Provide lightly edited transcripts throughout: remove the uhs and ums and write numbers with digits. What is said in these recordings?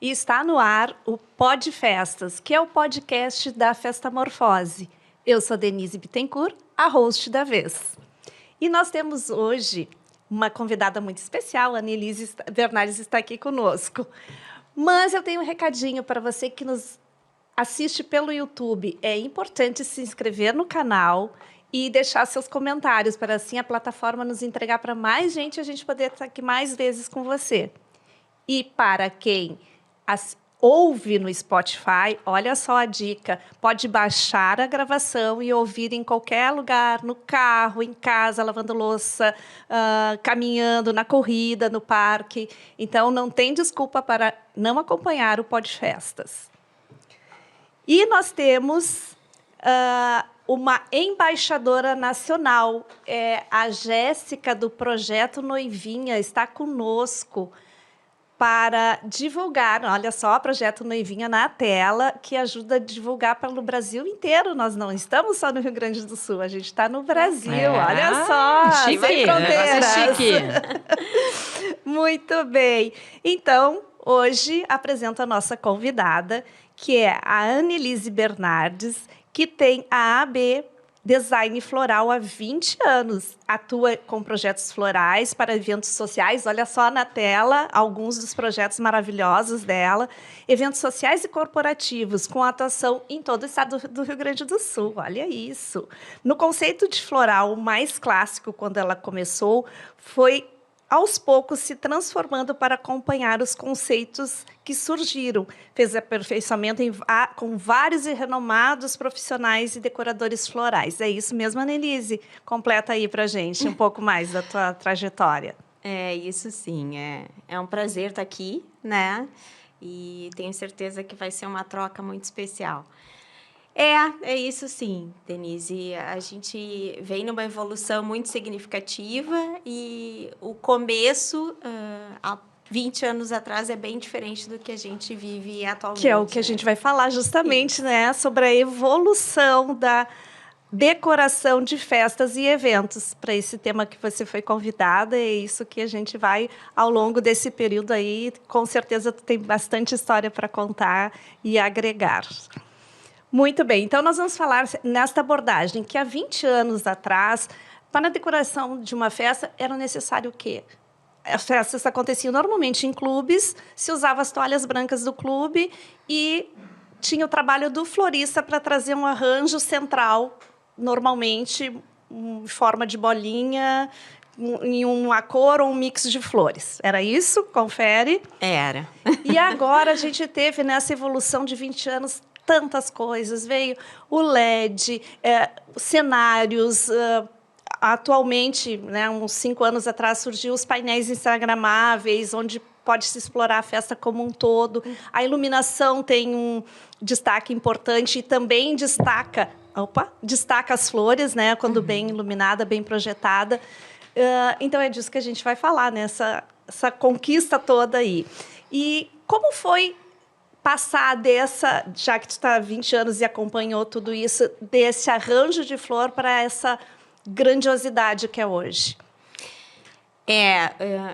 E está no ar o Pod Festas, que é o podcast da Festamorfose. Eu sou Denise Bittencourt, a host da vez. E nós temos hoje uma convidada muito especial, a Annelise Bernardes está aqui conosco. Mas eu tenho um recadinho para você que nos assiste pelo YouTube. É importante se inscrever no canal e deixar seus comentários, para assim a plataforma nos entregar para mais gente e a gente poder estar aqui mais vezes com você. E para quem ouve no Spotify, olha só a dica, pode baixar a gravação e ouvir em qualquer lugar, no carro, em casa, lavando louça, caminhando, na corrida, no parque. Então, não tem desculpa para não acompanhar o Podfestas. E nós temos uma embaixadora nacional, a Jéssica, do Projeto Noivinha, está conosco para divulgar, olha só, o Projeto Noivinha na tela, que ajuda a divulgar pelo Brasil inteiro. Nós não estamos só no Rio Grande do Sul, a gente está no Brasil, olha só, chique, sem fronteiras. Chique. Muito bem. Então, hoje apresento a nossa convidada, que é a Annelise Bernardes, que tem a AB Design Floral há 20 anos. Atua com projetos florais para eventos sociais. Olha só na tela alguns dos projetos maravilhosos dela. Eventos sociais e corporativos, com atuação em todo o estado do Rio Grande do Sul. Olha isso. No conceito de floral mais clássico, quando ela começou, foi aos poucos se transformando para acompanhar os conceitos que surgiram. Fez aperfeiçoamento com vários e renomados profissionais e decoradores florais. É isso mesmo, Annelise? Completa aí para a gente um pouco mais da tua trajetória. É isso sim, é um prazer estar aqui, né? E tenho certeza que vai ser uma troca muito especial. É isso sim, Denise. A gente vem numa evolução muito significativa e o começo, há 20 anos atrás, é bem diferente do que a gente vive atualmente. Que é o que a gente vai falar justamente, né? Sobre a evolução da decoração de festas e eventos. Para esse tema que você foi convidada, é isso que a gente vai, ao longo desse período aí, com certeza tu tem bastante história para contar e agregar. Muito bem, então nós vamos falar nesta abordagem que há 20 anos atrás, para a decoração de uma festa, era necessário o quê? As festas aconteciam normalmente em clubes, se usava as toalhas brancas do clube e tinha o trabalho do florista para trazer um arranjo central, normalmente em forma de bolinha, em uma cor ou um mix de flores. Era isso? Confere? Era. E agora a gente teve nessa evolução de 20 anos tantas coisas. Veio o LED, cenários. Atualmente, né, uns 5 anos atrás, surgiu os painéis instagramáveis, onde pode se explorar a festa como um todo. A iluminação tem um destaque importante e também destaca as flores, né, quando bem iluminada, bem projetada. Então, é disso que a gente vai falar, né, essa conquista toda aí. E como foi passar dessa, já que tu está há 20 anos e acompanhou tudo isso, desse arranjo de flor para essa grandiosidade que é hoje? É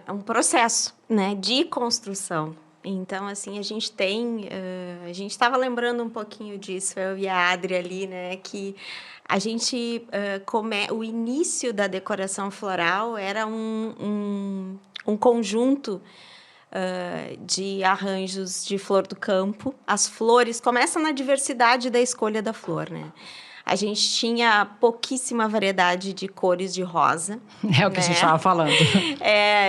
um processo, né, de construção. Então, assim, a gente estava lembrando um pouquinho disso, eu e a Adri ali, né, que a gente, o início da decoração floral era um conjunto de arranjos de flor do campo. As flores começam na diversidade da escolha da flor, né? A gente tinha pouquíssima variedade de cores de rosa. É o que a gente estava falando.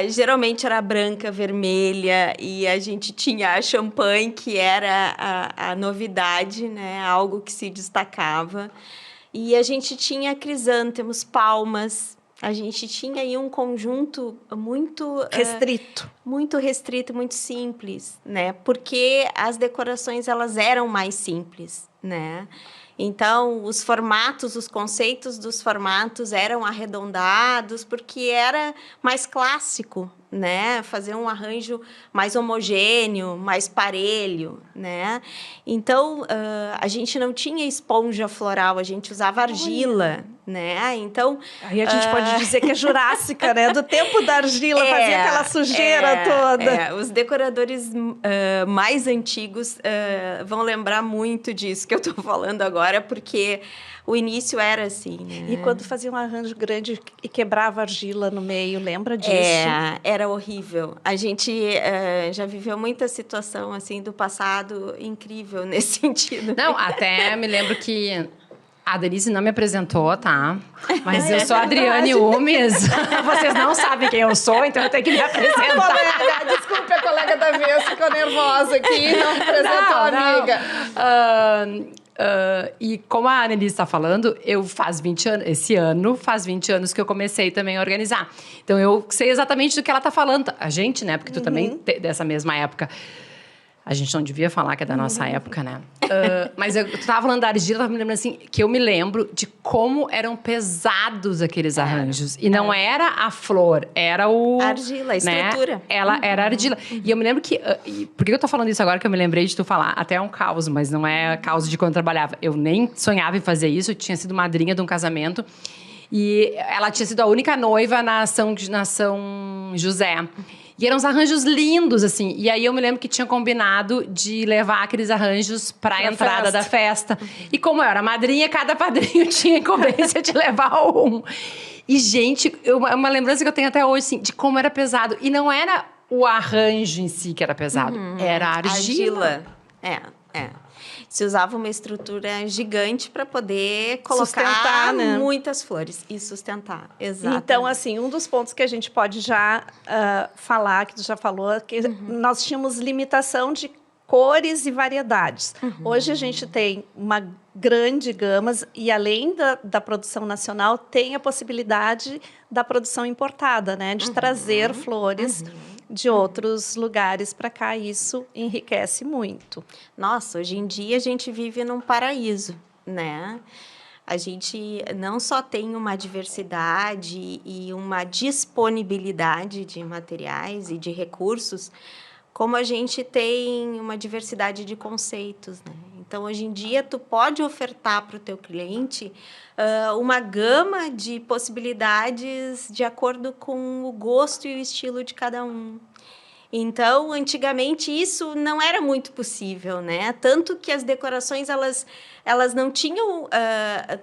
Geralmente era branca, vermelha, e a gente tinha a champanhe, que era a novidade, né? Algo que se destacava. E a gente tinha crisântemos, palmas. A gente tinha aí um conjunto muito restrito, muito simples, né? Porque as decorações elas eram mais simples, né? Então, os formatos, os conceitos dos formatos eram arredondados porque era mais clássico, né? Fazer um arranjo mais homogêneo, mais parelho, né? Então, a gente não tinha esponja floral, a gente usava argila, né? Então... Aí a gente pode dizer que é jurássica, né? Do tempo da argila, fazia aquela sujeira toda. Os decoradores mais antigos vão lembrar muito disso que eu estou falando agora, porque o início era assim, né? E quando fazia um arranjo grande e quebrava argila no meio, lembra disso? Era horrível. A gente já viveu muita situação assim do passado incrível nesse sentido. Não, até me lembro que a Denise não me apresentou, tá? Mas eu sou a Adriane Umes. Vocês não sabem quem eu sou, então eu tenho que me apresentar. Desculpe, a colega da vez ficou nervosa aqui, não apresentou a amiga. E como a Annelise está falando, faz 20 anos, esse ano faz 20 anos que eu comecei também a organizar. Então, eu sei exatamente do que ela está falando. A gente, né? Porque tu também, dessa mesma época... A gente não devia falar que é da nossa época, né? Mas tu tava falando da argila, tava me lembrando assim, que eu me lembro de como eram pesados aqueles arranjos. E não era a flor, era o... A argila, a estrutura. Né? Ela era a argila. E eu me lembro que... por que eu tô falando isso agora que eu me lembrei de tu falar? Até é um caos, mas não é caos de quando eu trabalhava. Eu nem sonhava em fazer isso, eu tinha sido madrinha de um casamento. E ela tinha sido a única noiva na São José. E eram uns arranjos lindos, assim. E aí eu me lembro que tinha combinado de levar aqueles arranjos para a entrada da festa. E como eu era madrinha, cada padrinho tinha incumbência de levar um. E, gente, uma lembrança que eu tenho até hoje, assim, de como era pesado. E não era o arranjo em si que era pesado, era a argila. Se usava uma estrutura gigante para poder colocar sustentar, né? Muitas flores e sustentar. Exato. Então, assim, um dos pontos que a gente pode já falar, que tu já falou, é que nós tínhamos limitação de cores e variedades. Hoje a gente tem uma grande gama e, além da produção nacional, tem a possibilidade da produção importada, né? De trazer flores de outros lugares para cá. Isso enriquece muito. Nossa, hoje em dia a gente vive num paraíso, né? A gente não só tem uma diversidade e uma disponibilidade de materiais e de recursos, como a gente tem uma diversidade de conceitos, né? Então, hoje em dia, tu pode ofertar para o teu cliente uma gama de possibilidades de acordo com o gosto e o estilo de cada um. Então, antigamente, isso não era muito possível, né? Tanto que as decorações, elas não tinham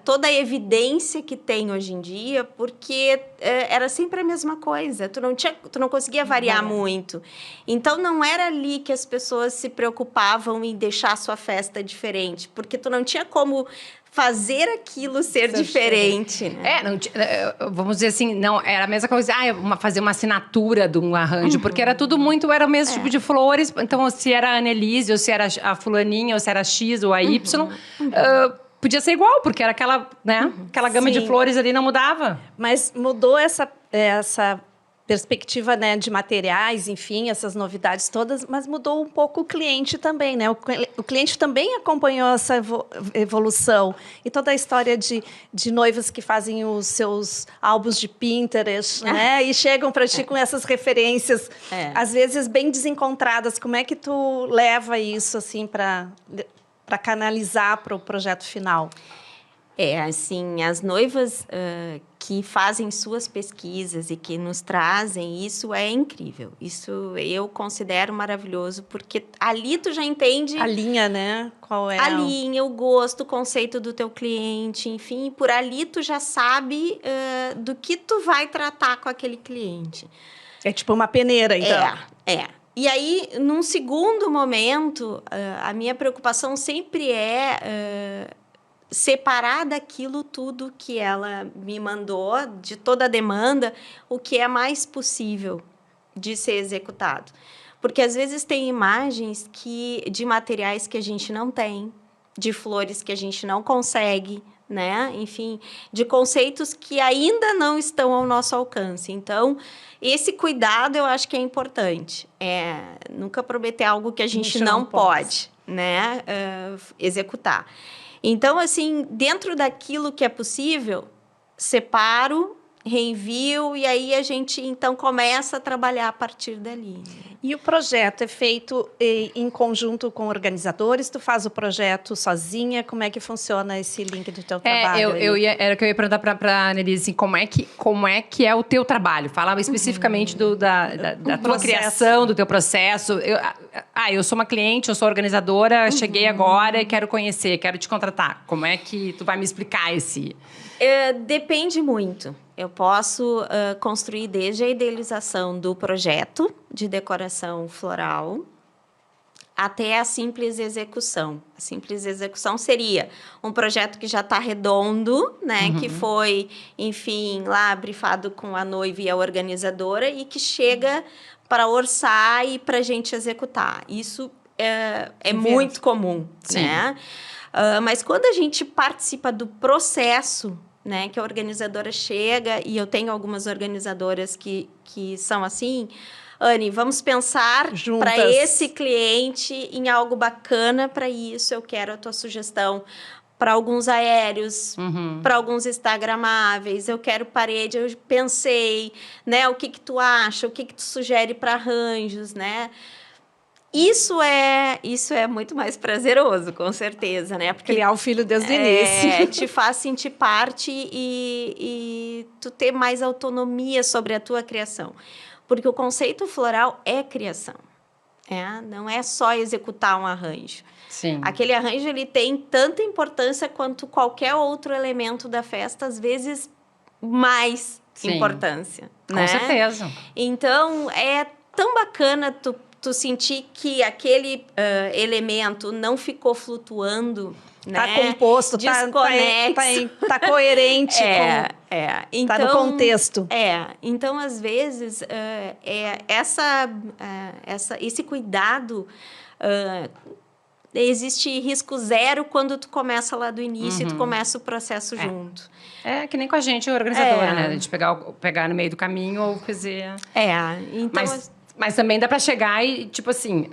toda a evidência que tem hoje em dia, porque era sempre a mesma coisa. Tu não conseguia variar muito. Então, não era ali que as pessoas se preocupavam em deixar a sua festa diferente, porque tu não tinha como fazer aquilo ser diferente, né? Vamos dizer assim, não, era a mesma coisa, fazer uma assinatura de um arranjo, porque era tudo era o mesmo tipo de flores, então se era a Annelise, ou se era a fulaninha, ou se era a X ou a Y, podia ser igual, porque era aquela, né, aquela gama de flores ali, não mudava. Mas mudou essa perspectiva, né, de materiais, enfim, essas novidades todas, mas mudou um pouco o cliente também, né? O cliente também acompanhou essa evolução. E toda a história de noivas que fazem os seus álbuns de Pinterest, né? E chegam para ti com essas referências, às vezes bem desencontradas. Como é que tu leva isso, assim, para canalizar para o projeto final? Assim, as noivas que fazem suas pesquisas e que nos trazem, isso é incrível. Isso eu considero maravilhoso, porque ali tu já entende... A linha, né? Qual é? A linha, o gosto, o conceito do teu cliente, enfim, por ali tu já sabe do que tu vai tratar com aquele cliente. É tipo uma peneira, então. E aí, num segundo momento, a minha preocupação sempre é... separar daquilo tudo que ela me mandou, de toda a demanda, o que é mais possível de ser executado. Porque, às vezes, tem imagens de materiais que a gente não tem, de flores que a gente não consegue, né? Enfim, de conceitos que ainda não estão ao nosso alcance. Então, esse cuidado eu acho que é importante. Nunca prometer algo que a gente não pode, né? Executar. Então, assim, dentro daquilo que é possível, separo reenvio, e aí a gente, então, começa a trabalhar a partir dali. E o projeto é feito em conjunto com organizadores? Tu faz o projeto sozinha? Como é que funciona esse link do teu trabalho? Era o que eu ia perguntar para a Annelise, assim, como é que é o teu trabalho? Fala especificamente da tua criação, do teu processo. Eu sou uma cliente, eu sou organizadora, cheguei agora e quero conhecer, quero te contratar. Como é que tu vai me explicar esse... Depende muito. Eu posso construir desde a idealização do projeto de decoração floral até a simples execução. A simples execução seria um projeto que já está redondo, né? Que foi, enfim, lá brifado com a noiva e a organizadora e que chega para orçar e para a gente executar. Isso é muito comum, né? Mas quando a gente participa do processo, né, que a organizadora chega, e eu tenho algumas organizadoras que são assim, Anne, vamos pensar para esse cliente em algo bacana para isso, eu quero a tua sugestão para alguns aéreos, para alguns instagramáveis, eu quero parede, eu pensei, né, o que tu acha, o que tu sugere para arranjos, né? Isso é muito mais prazeroso, com certeza, né? Porque criar o filho desde o início. Te faz sentir parte e tu ter mais autonomia sobre a tua criação. Porque o conceito floral é criação. Não é só executar um arranjo. Sim. Aquele arranjo ele tem tanta importância quanto qualquer outro elemento da festa, às vezes mais importância. Com certeza. Então, é tão bacana tu sentir que aquele elemento não ficou flutuando, né? Tá composto, desconexo. Tá coerente então, tá no contexto. Então, às vezes, esse cuidado... existe risco zero quando tu começa lá do início e tu começa o processo junto. É que nem com a gente, organizadora, né? A gente pegar no meio do caminho ou fazer... Então... Mas também dá pra chegar e, tipo assim,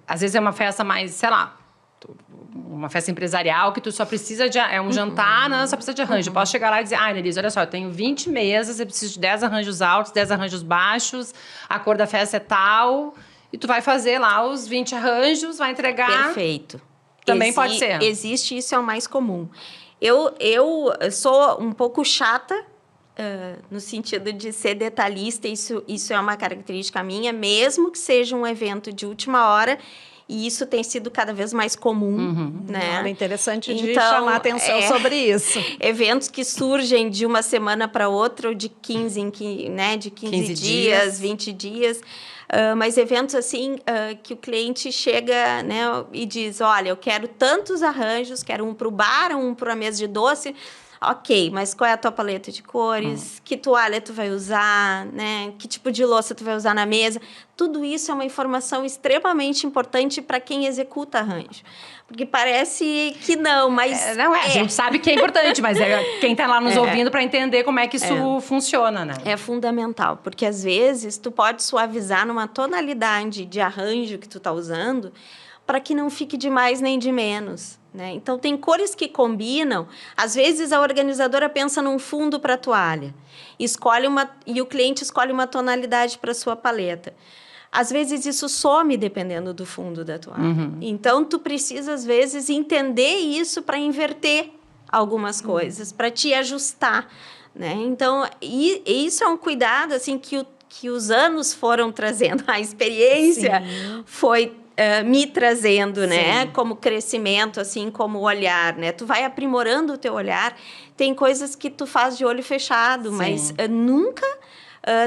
às vezes é uma festa mais, sei lá, uma festa empresarial que tu só precisa de... É um jantar, né? Só precisa de arranjo. Eu posso chegar lá e dizer, Annelise, olha só, eu tenho 20 mesas, eu preciso de 10 arranjos altos, 10 arranjos baixos, a cor da festa é tal, e tu vai fazer lá os 20 arranjos, vai entregar... Perfeito. Também pode ser. Existe, isso é o mais comum. Eu sou um pouco chata, no sentido de ser detalhista, isso é uma característica minha, mesmo que seja um evento de última hora, e isso tem sido cada vez mais comum, né? É interessante de chamar a atenção sobre isso. Eventos que surgem de uma semana para outra, ou de 15 dias, 20 dias, mas eventos assim, que o cliente chega, né, e diz, olha, eu quero tantos arranjos, quero um para o bar, um para a mesa de doce. Ok, mas qual é a tua paleta de cores? Que toalha tu vai usar, né? Que tipo de louça tu vai usar na mesa? Tudo isso é uma informação extremamente importante para quem executa arranjo. Porque parece que não, mas... A gente sabe que é importante, mas é quem está lá nos ouvindo para entender como é que isso funciona, né? É fundamental, porque às vezes tu pode suavizar numa tonalidade de arranjo que tu tá usando para que não fique de mais nem de menos, né? Então, tem cores que combinam. Às vezes, a organizadora pensa num fundo para a toalha. E o cliente escolhe uma tonalidade para a sua paleta. Às vezes, isso some dependendo do fundo da toalha. Então, tu precisa, às vezes, entender isso para inverter algumas coisas, para te ajustar, né? Então, isso é um cuidado assim, que os anos foram trazendo. A experiência foi... me trazendo, né? Como crescimento, assim, como olhar, né? Tu vai aprimorando o teu olhar. Tem coisas que tu faz de olho fechado, mas nunca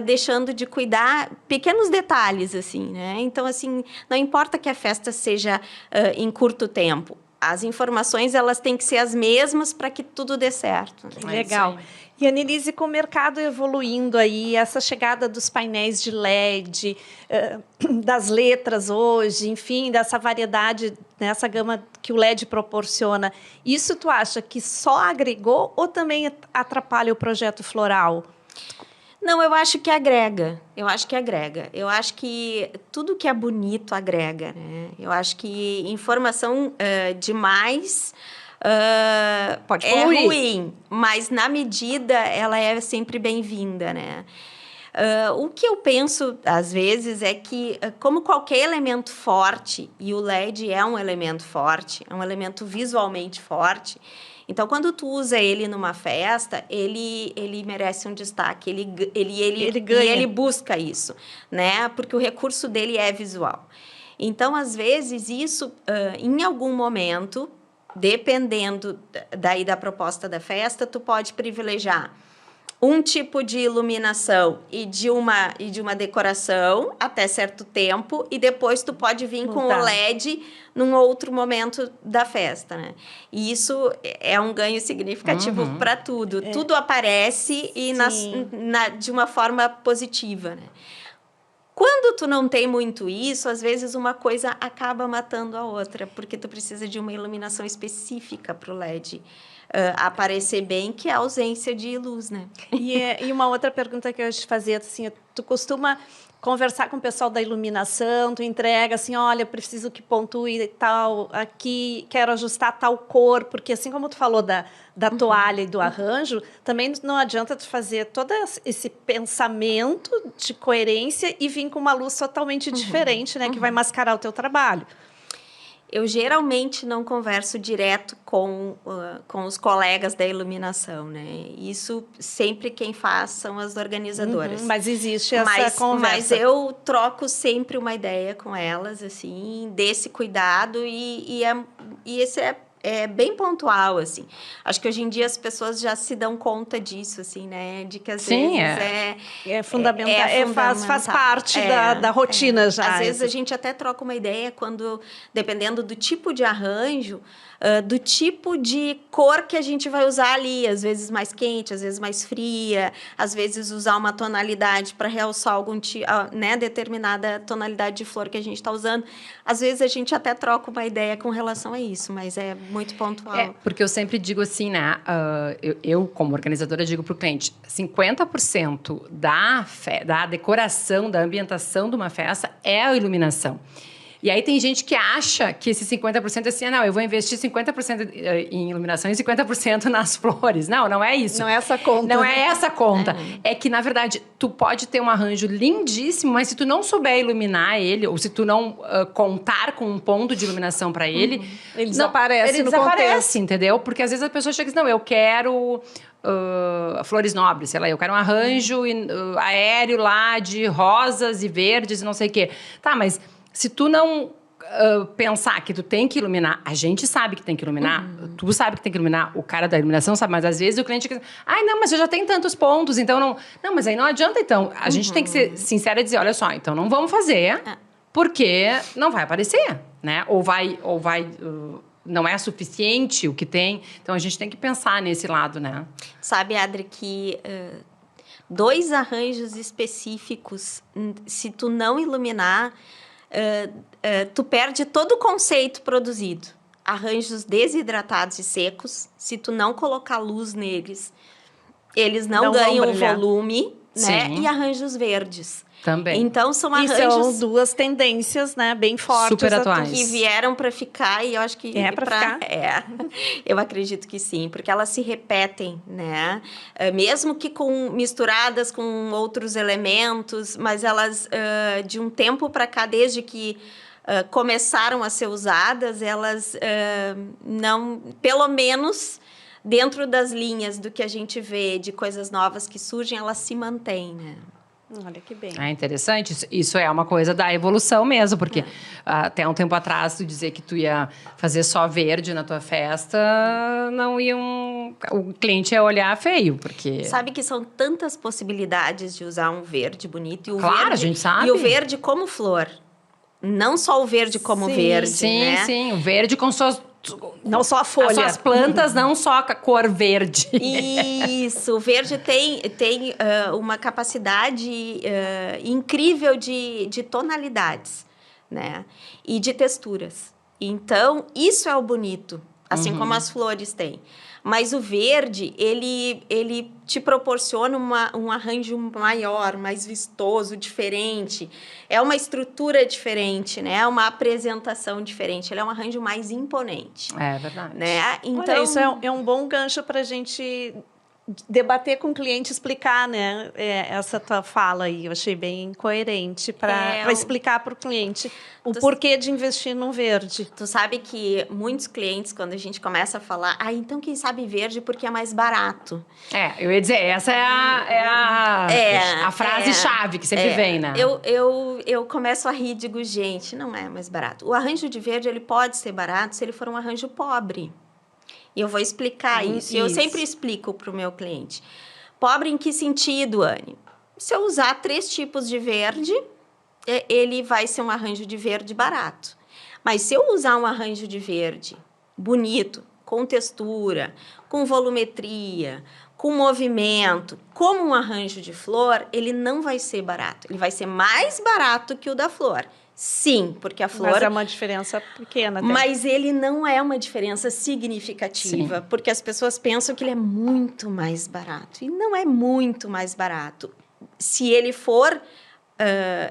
deixando de cuidar pequenos detalhes, assim, né? Então, assim, não importa que a festa seja em curto tempo. As informações, elas têm que ser as mesmas para que tudo dê certo. Legal. E, Annelise, com o mercado evoluindo aí, essa chegada dos painéis de LED, das letras hoje, enfim, dessa variedade, nessa gama que o LED proporciona, isso tu acha que só agregou ou também atrapalha o projeto floral? Não, eu acho que agrega. Eu acho que tudo que é bonito agrega, né? Eu acho que informação demais Pode é poluir. ruim, mas na medida ela é sempre bem-vinda, né? O que eu penso, às vezes, é que, como qualquer elemento forte, e o LED é um elemento forte, é um elemento visualmente forte, então, quando tu usa ele numa festa, ele merece um destaque, ele ganha. E ele busca isso, né? Porque o recurso dele é visual. Então, às vezes, isso, em algum momento, dependendo daí da proposta da festa, tu pode privilegiar um tipo de iluminação e de uma decoração até certo tempo, e depois tu pode vir com o LED num outro momento da festa, né? E isso é um ganho significativo para tudo. Tudo aparece e de uma forma positiva, né? Quando tu não tem muito isso, às vezes uma coisa acaba matando a outra, porque tu precisa de uma iluminação específica para o LED aparecer bem, que é a ausência de luz, né? E uma outra pergunta que eu ia te fazer, assim, tu costuma conversar com o pessoal da iluminação, tu entrega assim, olha, preciso que pontue tal aqui, quero ajustar tal cor, porque assim como tu falou da toalha e do arranjo, também não adianta tu fazer todo esse pensamento de coerência e vir com uma luz totalmente diferente, né, que vai mascarar o teu trabalho. Eu geralmente não converso direto com os colegas da iluminação, né? Isso sempre quem faz são as organizadoras. Mas existe essa conversa. Mas eu troco sempre uma ideia com elas, assim, desse cuidado e esse é bem pontual, assim. Acho que hoje em dia as pessoas já se dão conta disso, assim, né? De que às vezes é fundamental. Faz parte da rotina já. Às vezes a gente até troca uma ideia quando, dependendo do tipo de arranjo, do tipo de cor que a gente vai usar ali, às vezes mais quente, às vezes mais fria, às vezes usar uma tonalidade para realçar né, determinada tonalidade de flor que a gente está usando. Às vezes a gente até troca uma ideia com relação a isso, mas é muito pontual. Porque eu sempre digo assim, né? Eu, como organizadora, digo para o cliente, 50% da decoração, da ambientação de uma festa é a iluminação. E aí tem gente que acha que esse 50% é assim, não, eu vou investir 50% em iluminação e 50% nas flores. Não é isso. Não é essa conta. Não é essa conta. É que, na verdade, tu pode ter um arranjo lindíssimo, mas se tu não souber iluminar ele, ou se tu não contar com um ponto de iluminação para ele... Ele desaparece no contexto. Entendeu? Porque às vezes a pessoa chega e diz, não, eu quero... flores nobres, sei lá, eu quero um arranjo aéreo lá de rosas e verdes e não sei o quê. Tá, mas se tu não pensar que tu tem que iluminar, a gente sabe que tem que iluminar, tu sabe que tem que iluminar, o cara da iluminação sabe, mas às vezes o cliente diz, não, mas eu já tenho tantos pontos, então não... Não, mas aí não adianta, então. A gente tem que ser sincera e dizer, olha só, então não vamos fazer, porque não vai aparecer, né? Ou vai não é suficiente o que tem. Então, a gente tem que pensar nesse lado, né? Sabe, Adri, que 2 arranjos específicos, se tu não iluminar, tu perde todo o conceito produzido. Arranjos desidratados e secos, se tu não colocar luz neles, eles não ganham volume, né? E arranjos verdes. Também. Então, são arranjos... E são 2 tendências, né, bem fortes. Super atuais. Que vieram para ficar, e eu acho que... Para ficar? Eu acredito que sim, porque elas se repetem, né? Mesmo que misturadas com outros elementos, mas elas, de um tempo para cá, desde que começaram a ser usadas, elas não... Pelo menos... Dentro das linhas do que a gente vê de coisas novas que surgem, elas se mantêm, né? Olha que bem. É interessante. Isso é uma coisa da evolução mesmo, porque até um tempo atrás, tu dizer que tu ia fazer só verde na tua festa, o cliente ia olhar feio, porque... Sabe que são tantas possibilidades de usar um verde bonito. E claro, a gente sabe. E o verde como flor. Não só o verde como verde, né? Sim. O verde com suas... Não só a folha. As suas plantas, não só a cor verde. Isso. O verde tem uma capacidade incrível de tonalidades, né? E de texturas. Então, isso é o bonito, assim como as flores têm. Mas o verde, ele te proporciona um arranjo maior, mais vistoso, diferente. É uma estrutura diferente, né? É uma apresentação diferente. Ele é um arranjo mais imponente. É verdade. Né? Então, isso é um bom gancho para a gente debater com o cliente, explicar, né, essa tua fala aí. Eu achei bem coerente para explicar para o cliente o porquê de investir no verde. Tu sabe que muitos clientes, quando a gente começa a falar, então quem sabe verde porque é mais barato. Eu ia dizer, essa é a frase-chave que sempre vem, né? Eu começo a rir e digo, gente, não é mais barato. O arranjo de verde, ele pode ser barato se ele for um arranjo pobre. E eu vou explicar isso. Eu sempre explico para o meu cliente. Pobre em que sentido, Anne? Se eu usar 3 tipos de verde, ele vai ser um arranjo de verde barato. Mas se eu usar um arranjo de verde bonito, com textura, com volumetria, com movimento, como um arranjo de flor, ele não vai ser barato. Ele vai ser mais barato que o da flor. Sim, porque a flor... Mas é uma diferença pequena. Mas ele não é uma diferença significativa, sim, porque as pessoas pensam que ele é muito mais barato. E não é muito mais barato. Se ele for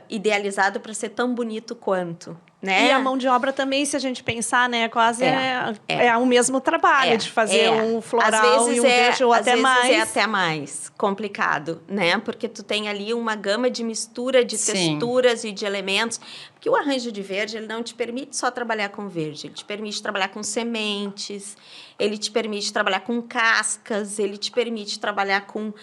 idealizado para ser tão bonito quanto, né? E a mão de obra também, se a gente pensar, né? Quase é o mesmo trabalho de fazer um floral e um verde ou até mais. Às vezes é até mais complicado, né? Porque tu tem ali uma gama de mistura de texturas e de elementos. Porque o arranjo de verde, ele não te permite só trabalhar com verde. Ele te permite trabalhar com sementes, ele te permite trabalhar com cascas, ele te permite trabalhar com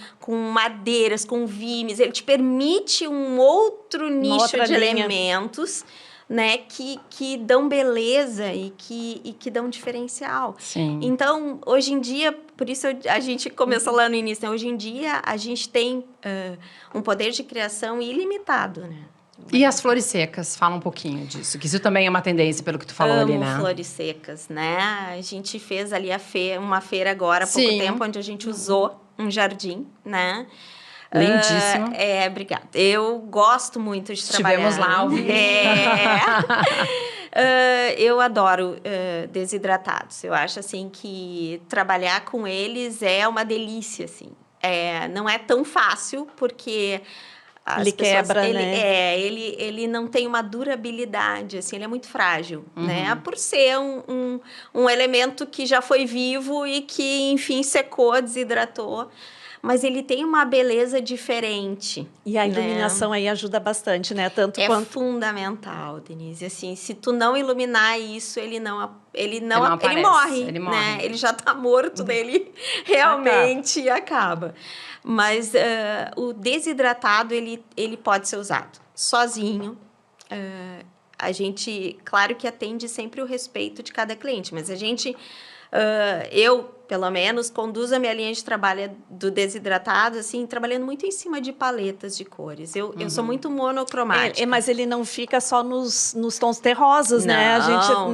madeiras, com vimes. Ele te permite um outro nicho de elementos, né, que dão beleza e que dão diferencial. Sim. Então, hoje em dia, por isso a gente começou lá no início, né? Hoje em dia a gente tem um poder de criação ilimitado, né? E as flores secas? Fala um pouquinho disso, que isso também é uma tendência, pelo que tu falou ali, né? Flores secas, né? A gente fez ali uma feira agora, há pouco tempo, onde a gente usou um jardim, né? Lindíssimo. Obrigada. Eu gosto muito de trabalhar. Estivemos lá ao vivo. Eu adoro desidratados. Eu acho, assim, que trabalhar com eles é uma delícia, assim. Não é tão fácil, porque... Ele quebra, né? Ele não tem uma durabilidade, assim, ele é muito frágil, né? Por ser um elemento que já foi vivo e que, enfim, secou, desidratou. Mas ele tem uma beleza diferente. E a iluminação, né, aí ajuda bastante, né? Tanto quanto... fundamental, Denise. Assim, se tu não iluminar isso, ele morre, né? Ele já está morto, dele realmente acaba. Mas o desidratado, ele pode ser usado sozinho. A gente, claro que atende sempre o respeito de cada cliente, mas a gente... eu, pelo menos, conduzo a minha linha de trabalho do desidratado, assim, trabalhando muito em cima de paletas de cores. Eu sou muito monocromática. Mas ele não fica só nos tons terrosos, né?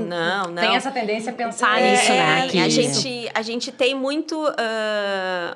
Não. Tem essa tendência a pensar nisso, né? A gente tem muito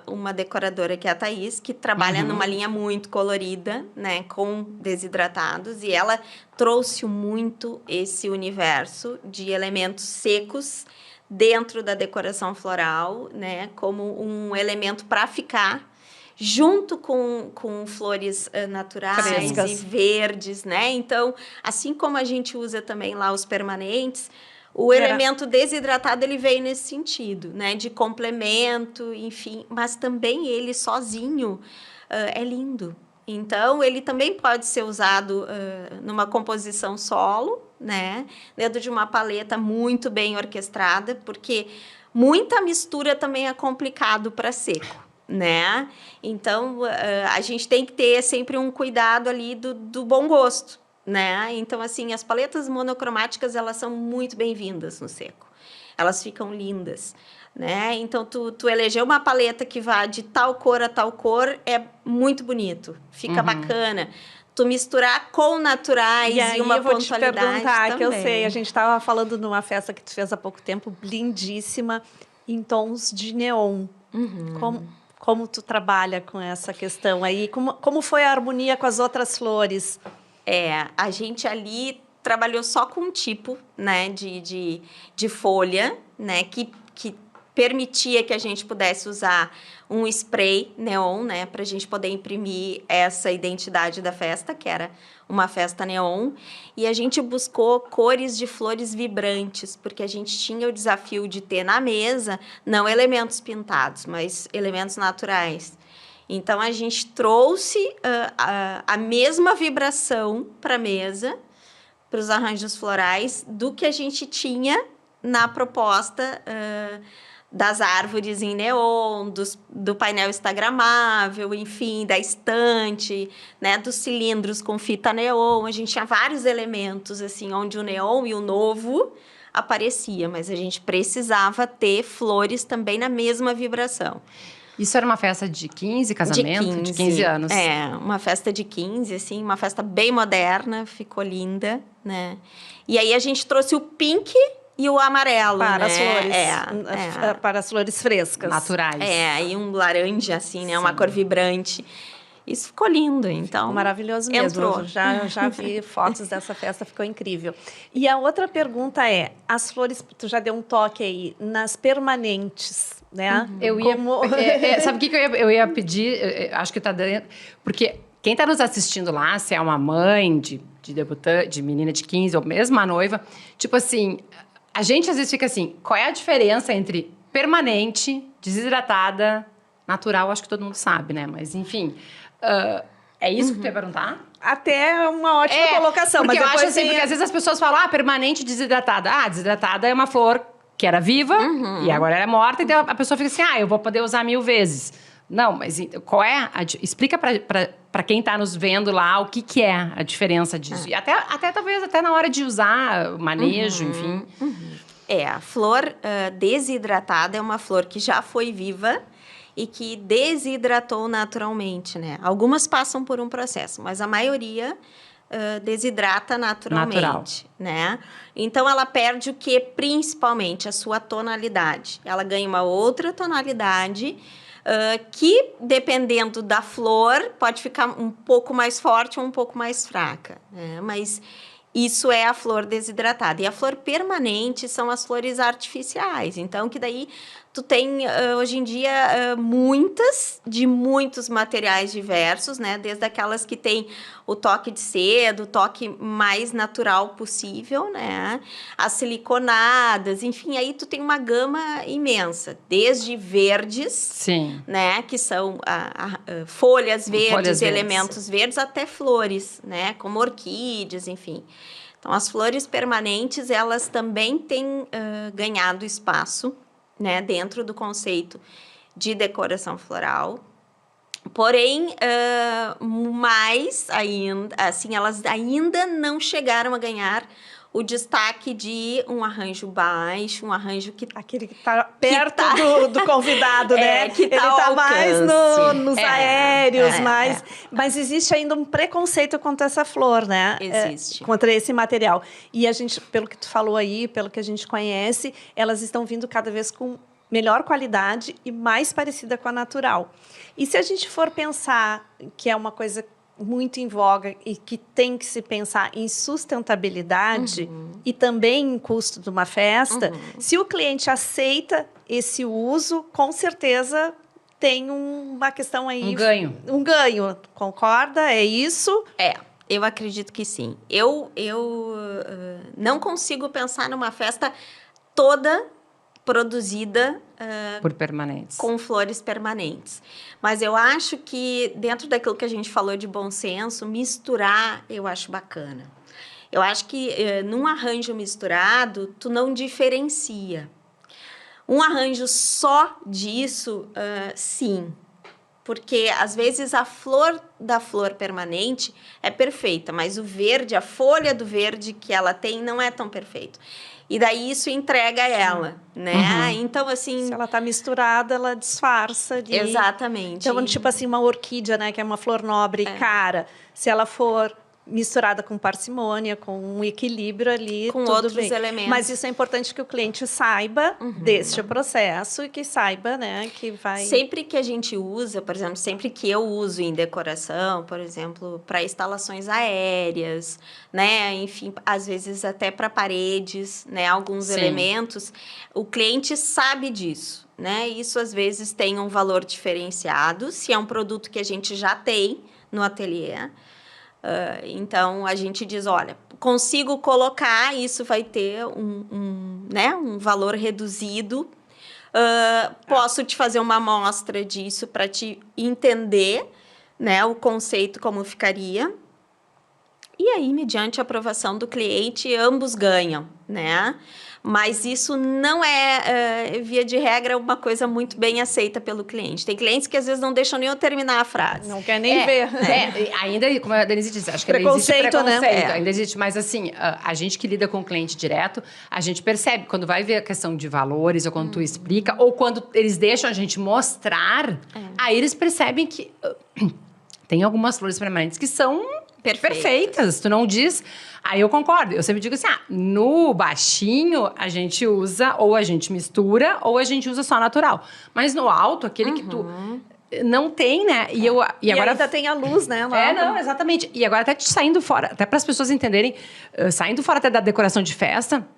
uma decoradora, que é a Thaís, que trabalha numa linha muito colorida, né? Com desidratados. E ela trouxe muito esse universo de elementos secos dentro da decoração floral, né, como um elemento para ficar, junto com flores naturais frescas e verdes, né? Então, assim como a gente usa também lá os permanentes, o elemento desidratado, ele veio nesse sentido, né, de complemento, enfim, mas também ele sozinho é lindo. Então, ele também pode ser usado numa composição solo, né? Dentro de uma paleta muito bem orquestrada, porque muita mistura também é complicado para seco, né? Então, a gente tem que ter sempre um cuidado ali do bom gosto, né? Então, assim, as paletas monocromáticas, elas são muito bem-vindas no seco. Elas ficam lindas, né? Então, tu eleger uma paleta que vá de tal cor a tal cor é muito bonito, fica bacana. Tu misturar com naturais e uma pontualidade. E eu vou te perguntar, também. Que eu sei, a gente estava falando numa festa que tu fez há pouco tempo, lindíssima, em tons de neon. Como tu trabalha com essa questão aí? Como foi a harmonia com as outras flores? A gente ali trabalhou só com um tipo, né, de folha, né, que permitia que a gente pudesse usar um spray neon, né, para a gente poder imprimir essa identidade da festa, que era uma festa neon. E a gente buscou cores de flores vibrantes, porque a gente tinha o desafio de ter na mesa não elementos pintados, mas elementos naturais. Então, a gente trouxe a mesma vibração para a mesa, para os arranjos florais, do que a gente tinha na proposta das árvores em neon, do painel instagramável, enfim, da estante, né, dos cilindros com fita neon. A gente tinha vários elementos, assim, onde o neon e o novo aparecia, mas a gente precisava ter flores também na mesma vibração. Isso era uma festa de 15, casamento? De 15 anos. É, uma festa de 15, assim, uma festa bem moderna, ficou linda, né? E aí a gente trouxe o pink e o amarelo, para né? as flores, para as flores frescas. Naturais. E um laranja, assim, né? Sim. Uma cor vibrante. Isso ficou lindo, então. Ficou maravilhoso mesmo. Entrou. Já vi fotos dessa festa, ficou incrível. E a outra pergunta é: as flores, tu já deu um toque aí, nas permanentes, né? Eu ia. Sabe o que eu ia pedir? Acho que tá dentro. Porque quem tá nos assistindo lá, se é uma mãe de debutante, de menina de 15, ou mesmo a noiva, tipo assim, a gente às vezes fica assim: qual é a diferença entre permanente, desidratada, natural? Acho que todo mundo sabe, né? Mas enfim. É isso que tu ia perguntar? Até uma ótima colocação. Porque mas eu acho assim, porque às vezes as pessoas falam, permanente desidratada. Desidratada é uma flor que era viva e agora ela é morta, então a pessoa fica assim, eu vou poder usar 1000 vezes. Não, mas qual é explica para quem está nos vendo lá o que é a diferença disso. E até talvez até na hora de usar, manejo, enfim. A flor desidratada é uma flor que já foi viva e que desidratou naturalmente, né? Algumas passam por um processo, mas a maioria desidrata naturalmente, né? Então, ela perde o quê? Principalmente a sua tonalidade. Ela ganha uma outra tonalidade que, dependendo da flor, pode ficar um pouco mais forte ou um pouco mais fraca, né? Mas isso é a flor desidratada. E a flor permanente são as flores artificiais. Então, que daí tu tem, hoje em dia, de muitos materiais diversos, né? Desde aquelas que tem o toque de seda, o toque mais natural possível, né? As siliconadas, enfim, aí tu tem uma gama imensa. Desde verdes, sim, né? Que são folhas verdes, elementos verdes, até flores, né? Como orquídeas, enfim. Então, as flores permanentes, elas também têm ganhado espaço, né, dentro do conceito de decoração floral. Porém, mais ainda, assim, elas ainda não chegaram a ganhar o destaque de um arranjo baixo, um arranjo que... Aquele que está perto do convidado, né? Que tá ele está mais nos aéreos, mas existe ainda um preconceito contra essa flor, né? Existe. Contra esse material. E a gente, pelo que tu falou aí, pelo que a gente conhece, elas estão vindo cada vez com melhor qualidade e mais parecida com a natural. E se a gente for pensar que é uma coisa muito em voga e que tem que se pensar em sustentabilidade e também em custo de uma festa, se o cliente aceita esse uso, com certeza tem uma questão aí... Um ganho. Concorda? É isso? Eu acredito que sim. Eu não consigo pensar numa festa toda produzida por permanentes, com flores permanentes. Mas eu acho que, dentro daquilo que a gente falou de bom senso, misturar eu acho bacana. Eu acho que num arranjo misturado, tu não diferencia. Um arranjo só disso, sim. Porque, às vezes, a flor da flor permanente é perfeita, mas o verde, a folha do verde que ela tem, não é tão perfeito. E daí isso entrega ela, né? Então, assim... Se ela tá misturada, ela disfarça. Exatamente. Então, tipo assim, uma orquídea, né? Que é uma flor nobre e cara. Se ela for misturada com parcimônia, com um equilíbrio ali, Com tudo outros bem. elementos. Mas isso é importante que o cliente saiba deste processo e que saiba, né, que vai... Sempre que a gente usa, por exemplo, sempre que eu uso em decoração, por exemplo, para instalações aéreas, né, enfim, às vezes até para paredes, né, alguns Sim. elementos, o cliente sabe disso, né? Isso às vezes tem um valor diferenciado, se é um produto que a gente já tem no ateliê. Então, a gente diz, olha, consigo colocar, isso vai ter né, um valor reduzido. Posso te fazer uma amostra disso para te entender, né, o conceito, como ficaria. E aí, mediante a aprovação do cliente, ambos ganham, né? Mas isso não é, via de regra, uma coisa muito bem aceita pelo cliente. Tem clientes que às vezes não deixam nem eu terminar a frase. Não quer nem ver. Ainda, como a Denise disse, acho que Preconceito, ainda existe preconceito, né? ainda existe, mas assim, a gente que lida com o cliente direto, a gente percebe, quando vai ver a questão de valores, ou quando tu explica, ou quando eles deixam a gente mostrar, aí eles percebem que tem algumas flores permanentes que são perfeitas. Tu não diz... Aí eu concordo. Eu sempre digo assim, no baixinho a gente usa, ou a gente mistura, ou a gente usa só natural. Mas no alto, aquele que tu não tem, né? E agora ainda tem a luz, né? Não, exatamente. E agora até saindo fora, até para as pessoas entenderem, saindo fora até da decoração de festa...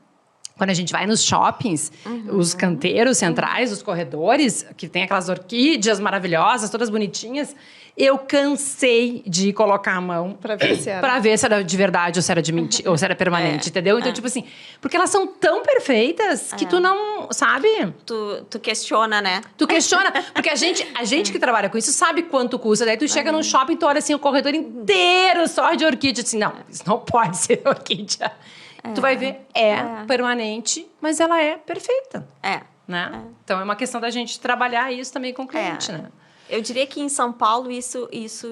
Quando a gente vai nos shoppings, os canteiros centrais, os corredores, que tem aquelas orquídeas maravilhosas, todas bonitinhas, eu cansei de colocar a mão Pra ver se era. Pra ver se era de verdade ou se era de mentira, ou se era permanente, entendeu? Então, tipo assim, porque elas são tão perfeitas que tu não, sabe? Tu questiona, né? Tu questiona, porque a gente que trabalha com isso sabe quanto custa. Daí tu chega num shopping, tu olha assim, o corredor inteiro só de orquídea. Assim, não, isso não pode ser orquídea. Tu vai ver, permanente, mas ela é perfeita. Né? Então, é uma questão da gente trabalhar isso também com o cliente, né? Eu diria que em São Paulo isso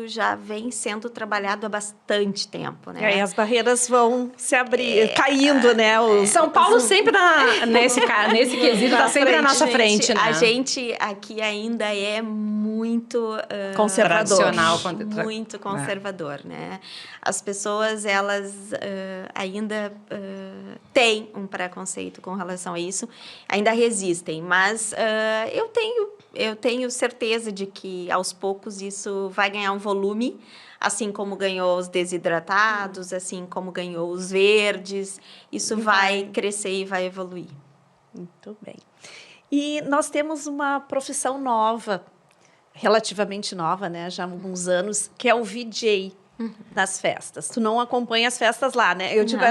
já vem sendo trabalhado há bastante tempo, né? E aí as barreiras vão se abrir, caindo, né? São Paulo sempre nesse quesito, tá sempre na nossa frente, né? A gente aqui ainda é muito... conservador. Tradicional. Muito conservador, né? As pessoas, elas ainda têm um preconceito com relação a isso, ainda resistem, mas eu tenho certeza de que, aos poucos, isso vai ganhar um volume, assim como ganhou os desidratados, assim como ganhou os verdes. Isso vai crescer e vai evoluir. Muito bem. E nós temos uma profissão nova, relativamente nova, né? Já há alguns anos, que é o VJ das festas. Tu não acompanha as festas lá, né? Eu digo,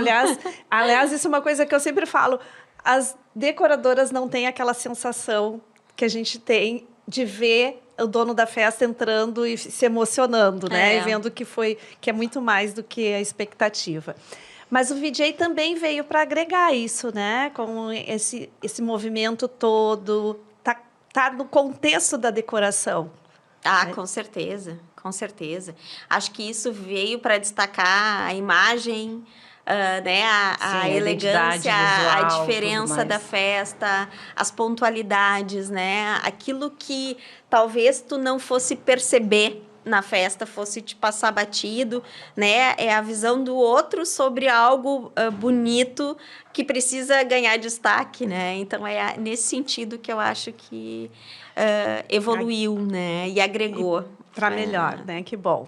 aliás, isso é uma coisa que eu sempre falo. As decoradoras não têm aquela sensação que a gente tem de ver o dono da festa entrando e se emocionando, né? E vendo que é muito mais do que a expectativa. Mas o VJ também veio para agregar isso, né? Com esse movimento todo, tá no contexto da decoração. Com certeza, com certeza. Acho que isso veio para destacar a imagem, né, a elegância, visual, a diferença da festa, as pontualidades, né? Aquilo que talvez tu não fosse perceber na festa, fosse te passar batido, né? É a visão do outro sobre algo bonito que precisa ganhar destaque, né? Então, é nesse sentido que eu acho que evoluiu, né? E agregou. Para melhor, né? Que bom.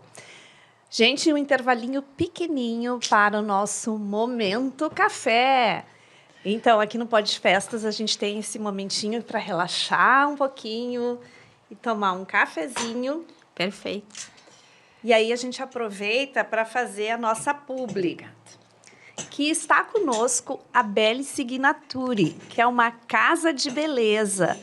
Gente, um intervalinho pequenininho para o nosso Momento Café. Então, aqui no Pod Festas, a gente tem esse momentinho para relaxar um pouquinho e tomar um cafezinho. Perfeito. E aí, a gente aproveita para fazer a nossa publi, que está conosco a Belle Signature, que é uma casa de beleza,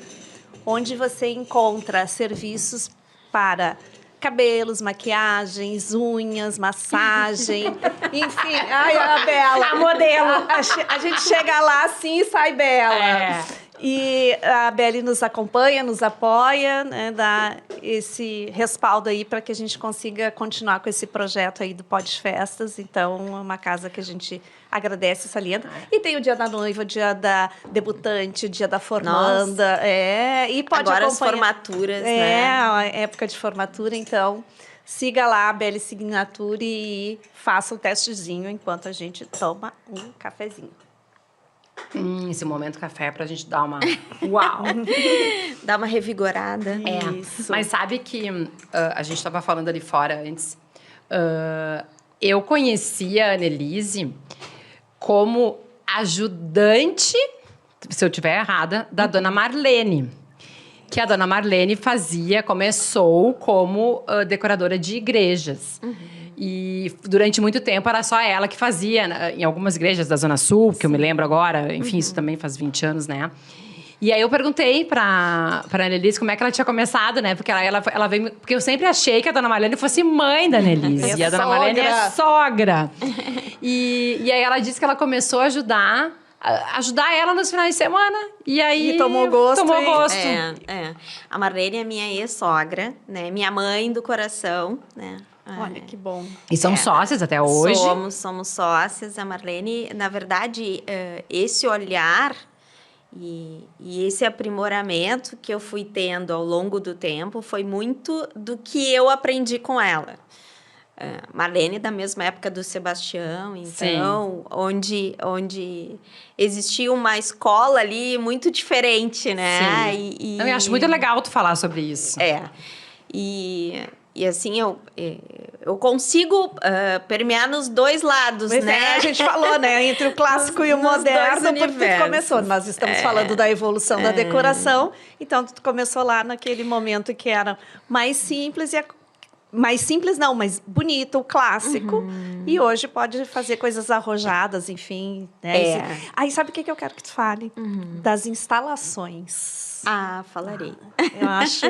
onde você encontra serviços para cabelos, maquiagens, unhas, massagem, enfim. Ai, a Bela. A modelo. A gente chega lá assim e sai bela. E a Belle nos acompanha, nos apoia, né, dá esse respaldo aí para que a gente consiga continuar com esse projeto aí do Pod Festas. Então, é uma casa que a gente agradece, salienta. E tem o dia da noiva, o dia da debutante, o dia da formanda. E pode agora acompanhar. as formaturas, né? A época de formatura, então siga lá a Belly Signature e faça o testezinho enquanto a gente toma um cafezinho. Esse momento café é pra gente dar uma... Uau! Dá uma revigorada. Isso. Mas sabe que a gente estava falando ali fora antes. Eu conheci a Annelise como ajudante, se eu estiver errada, da dona Marlene. Que a dona Marlene começou como decoradora de igrejas. E durante muito tempo era só ela que fazia, né, em algumas igrejas da Zona Sul, que eu me lembro agora. Enfim, isso também faz 20 anos, né? E aí eu perguntei pra Annelise como é que ela tinha começado, né? Porque ela veio... Porque eu sempre achei que a dona Marlene fosse mãe da Annelise. E a dona Marlene é sogra. E aí ela disse que ela começou a ajudar ela nos finais de semana. E aí... E tomou gosto. A Marlene é minha ex-sogra, né? Minha mãe do coração, né? Olha, que bom. E são sócias até hoje? Somos sócias. A Marlene, na verdade, esse olhar e esse aprimoramento que eu fui tendo ao longo do tempo foi muito do que eu aprendi com ela. Marlene, da mesma época do Sebastião, então, onde existia uma escola ali muito diferente, né? Eu acho muito legal tu falar sobre isso. E assim, eu consigo permear nos dois lados, né? A gente falou, né? Entre o clássico e o moderno, porque tu começou. Nós estamos falando da evolução da decoração. Então, tu começou lá naquele momento que era mais simples mas bonito, o clássico. E hoje pode fazer coisas arrojadas, enfim. Né? Aí, sabe o que eu quero que tu fale? Das instalações. Falarei. Eu acho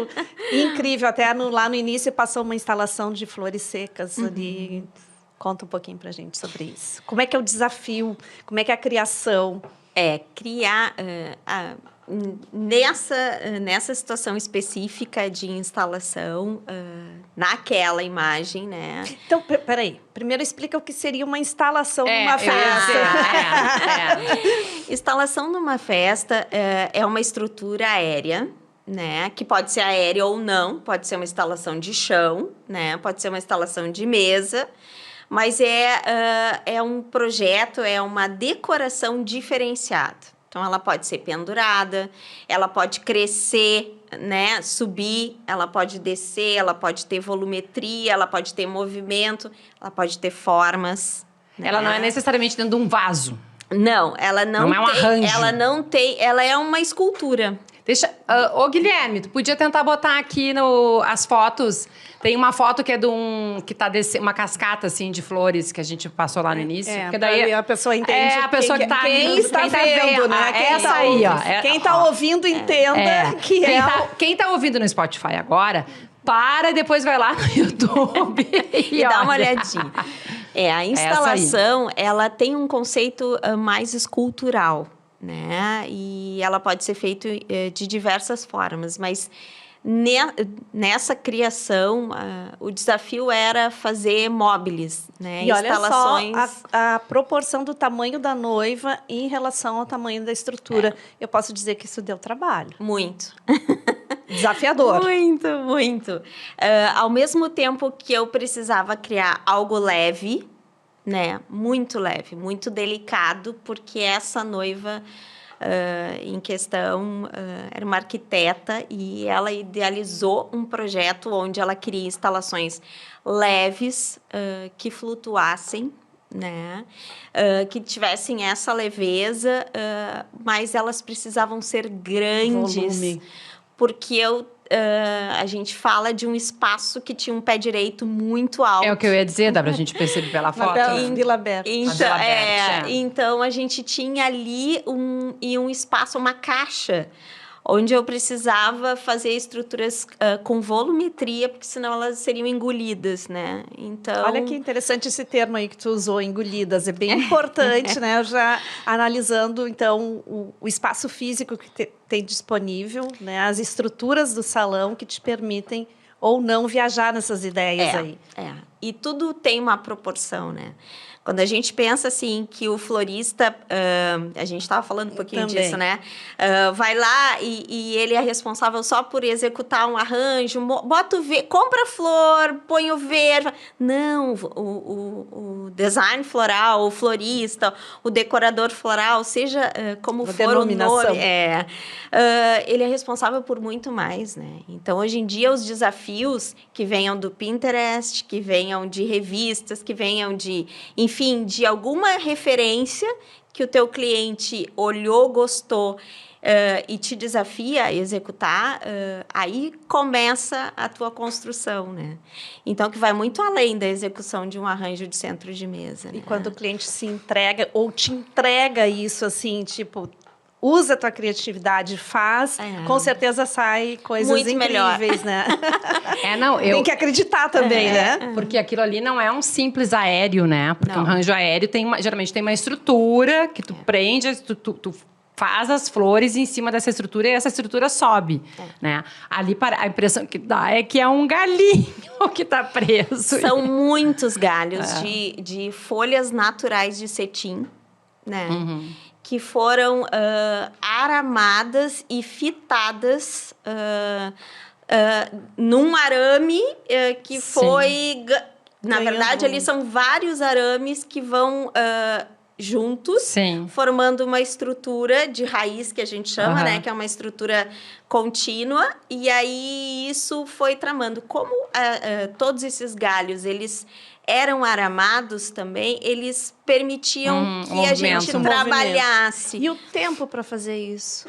incrível. Até lá no início passou uma instalação de flores secas ali. Conta um pouquinho pra gente sobre isso. Como é que é o desafio? Como é que é a criação? Criar... Nessa situação específica de instalação, naquela imagem, né? Então, peraí. Primeiro explica o que seria uma instalação numa festa. Instalação numa festa é uma estrutura aérea, né? Que pode ser aérea ou não. Pode ser uma instalação de chão, né? Pode ser uma instalação de mesa. Mas é um projeto, é uma decoração diferenciada. Então, ela pode ser pendurada, ela pode crescer, né, subir, ela pode descer, ela pode ter volumetria, ela pode ter movimento, ela pode ter formas. Né? Ela não é necessariamente dentro de um vaso. Não, ela não é um arranjo. Ela não tem, ela é uma escultura. Deixa, Guilherme, tu podia tentar botar aqui as fotos. Tem uma foto que é que tá descendo uma cascata assim de flores que a gente passou lá no início. Porque daí a pessoa entende. A pessoa que tá quem está vendo, né? Essa aí, ó. Quem tá ouvindo entenda que quem tá ouvindo no Spotify agora, para e depois vai lá no YouTube e dá uma olhadinha. A instalação, ela tem um conceito mais escultural, né? E ela pode ser feita de diversas formas, mas nessa criação, o desafio era fazer móveis, né? E instalações. Olha só a proporção do tamanho da noiva em relação ao tamanho da estrutura. Eu posso dizer que isso deu trabalho. Muito. Desafiador. Muito, muito. Ao mesmo tempo que eu precisava criar algo leve, né? Muito leve, muito delicado, porque essa noiva em questão era uma arquiteta e ela idealizou um projeto onde ela queria instalações leves que flutuassem, né? Que tivessem essa leveza, mas elas precisavam ser grandes. Volume. Porque a gente fala de um espaço que tinha um pé direito muito alto. É o que eu ia dizer, dá pra gente perceber pela foto. Então, a gente tinha ali um espaço, uma caixa, onde eu precisava fazer estruturas com volumetria, porque senão elas seriam engolidas, né? Então... Olha que interessante esse termo aí que tu usou, engolidas. É bem importante, né? Já analisando, então, o espaço físico que tem disponível, né? As estruturas do salão que te permitem ou não viajar nessas ideias aí. E tudo tem uma proporção, né? Quando a gente pensa, assim, que o florista... a gente estava falando um pouquinho Também. disso, né? Vai lá e ele é responsável só por executar um arranjo, bota compra flor, põe o verde. Não, o design floral, o florista, o decorador floral, seja como for o nome, ele é responsável por muito mais, né? Então, hoje em dia, os desafios que venham do Pinterest, que venham de revistas, que venham de, enfim, de alguma referência que o teu cliente olhou, gostou e te desafia a executar, aí começa a tua construção, né? Então, que vai muito além da execução de um arranjo de centro de mesa. E né? quando o cliente se entrega ou te entrega isso, assim, tipo, usa a tua criatividade, faz, com certeza sai coisas Muito incríveis, melhor. né? Tem que acreditar também, né? Porque aquilo ali não é um simples aéreo, né? Porque Não. um arranjo aéreo geralmente tem uma estrutura que tu prende, tu faz as flores em cima dessa estrutura e essa estrutura sobe, né? Ali a impressão que dá é que é um galinho que tá preso. São muitos galhos de folhas naturais de cetim, né? Que foram aramadas e fitadas num arame que foi... Na verdade, ali são vários arames que vão juntos, formando uma estrutura de raiz, que a gente chama, né? Que é uma estrutura contínua. E aí, isso foi tramando. Como todos esses galhos, eles eram aramados também, eles permitiam que a gente trabalhasse. E o tempo para fazer isso?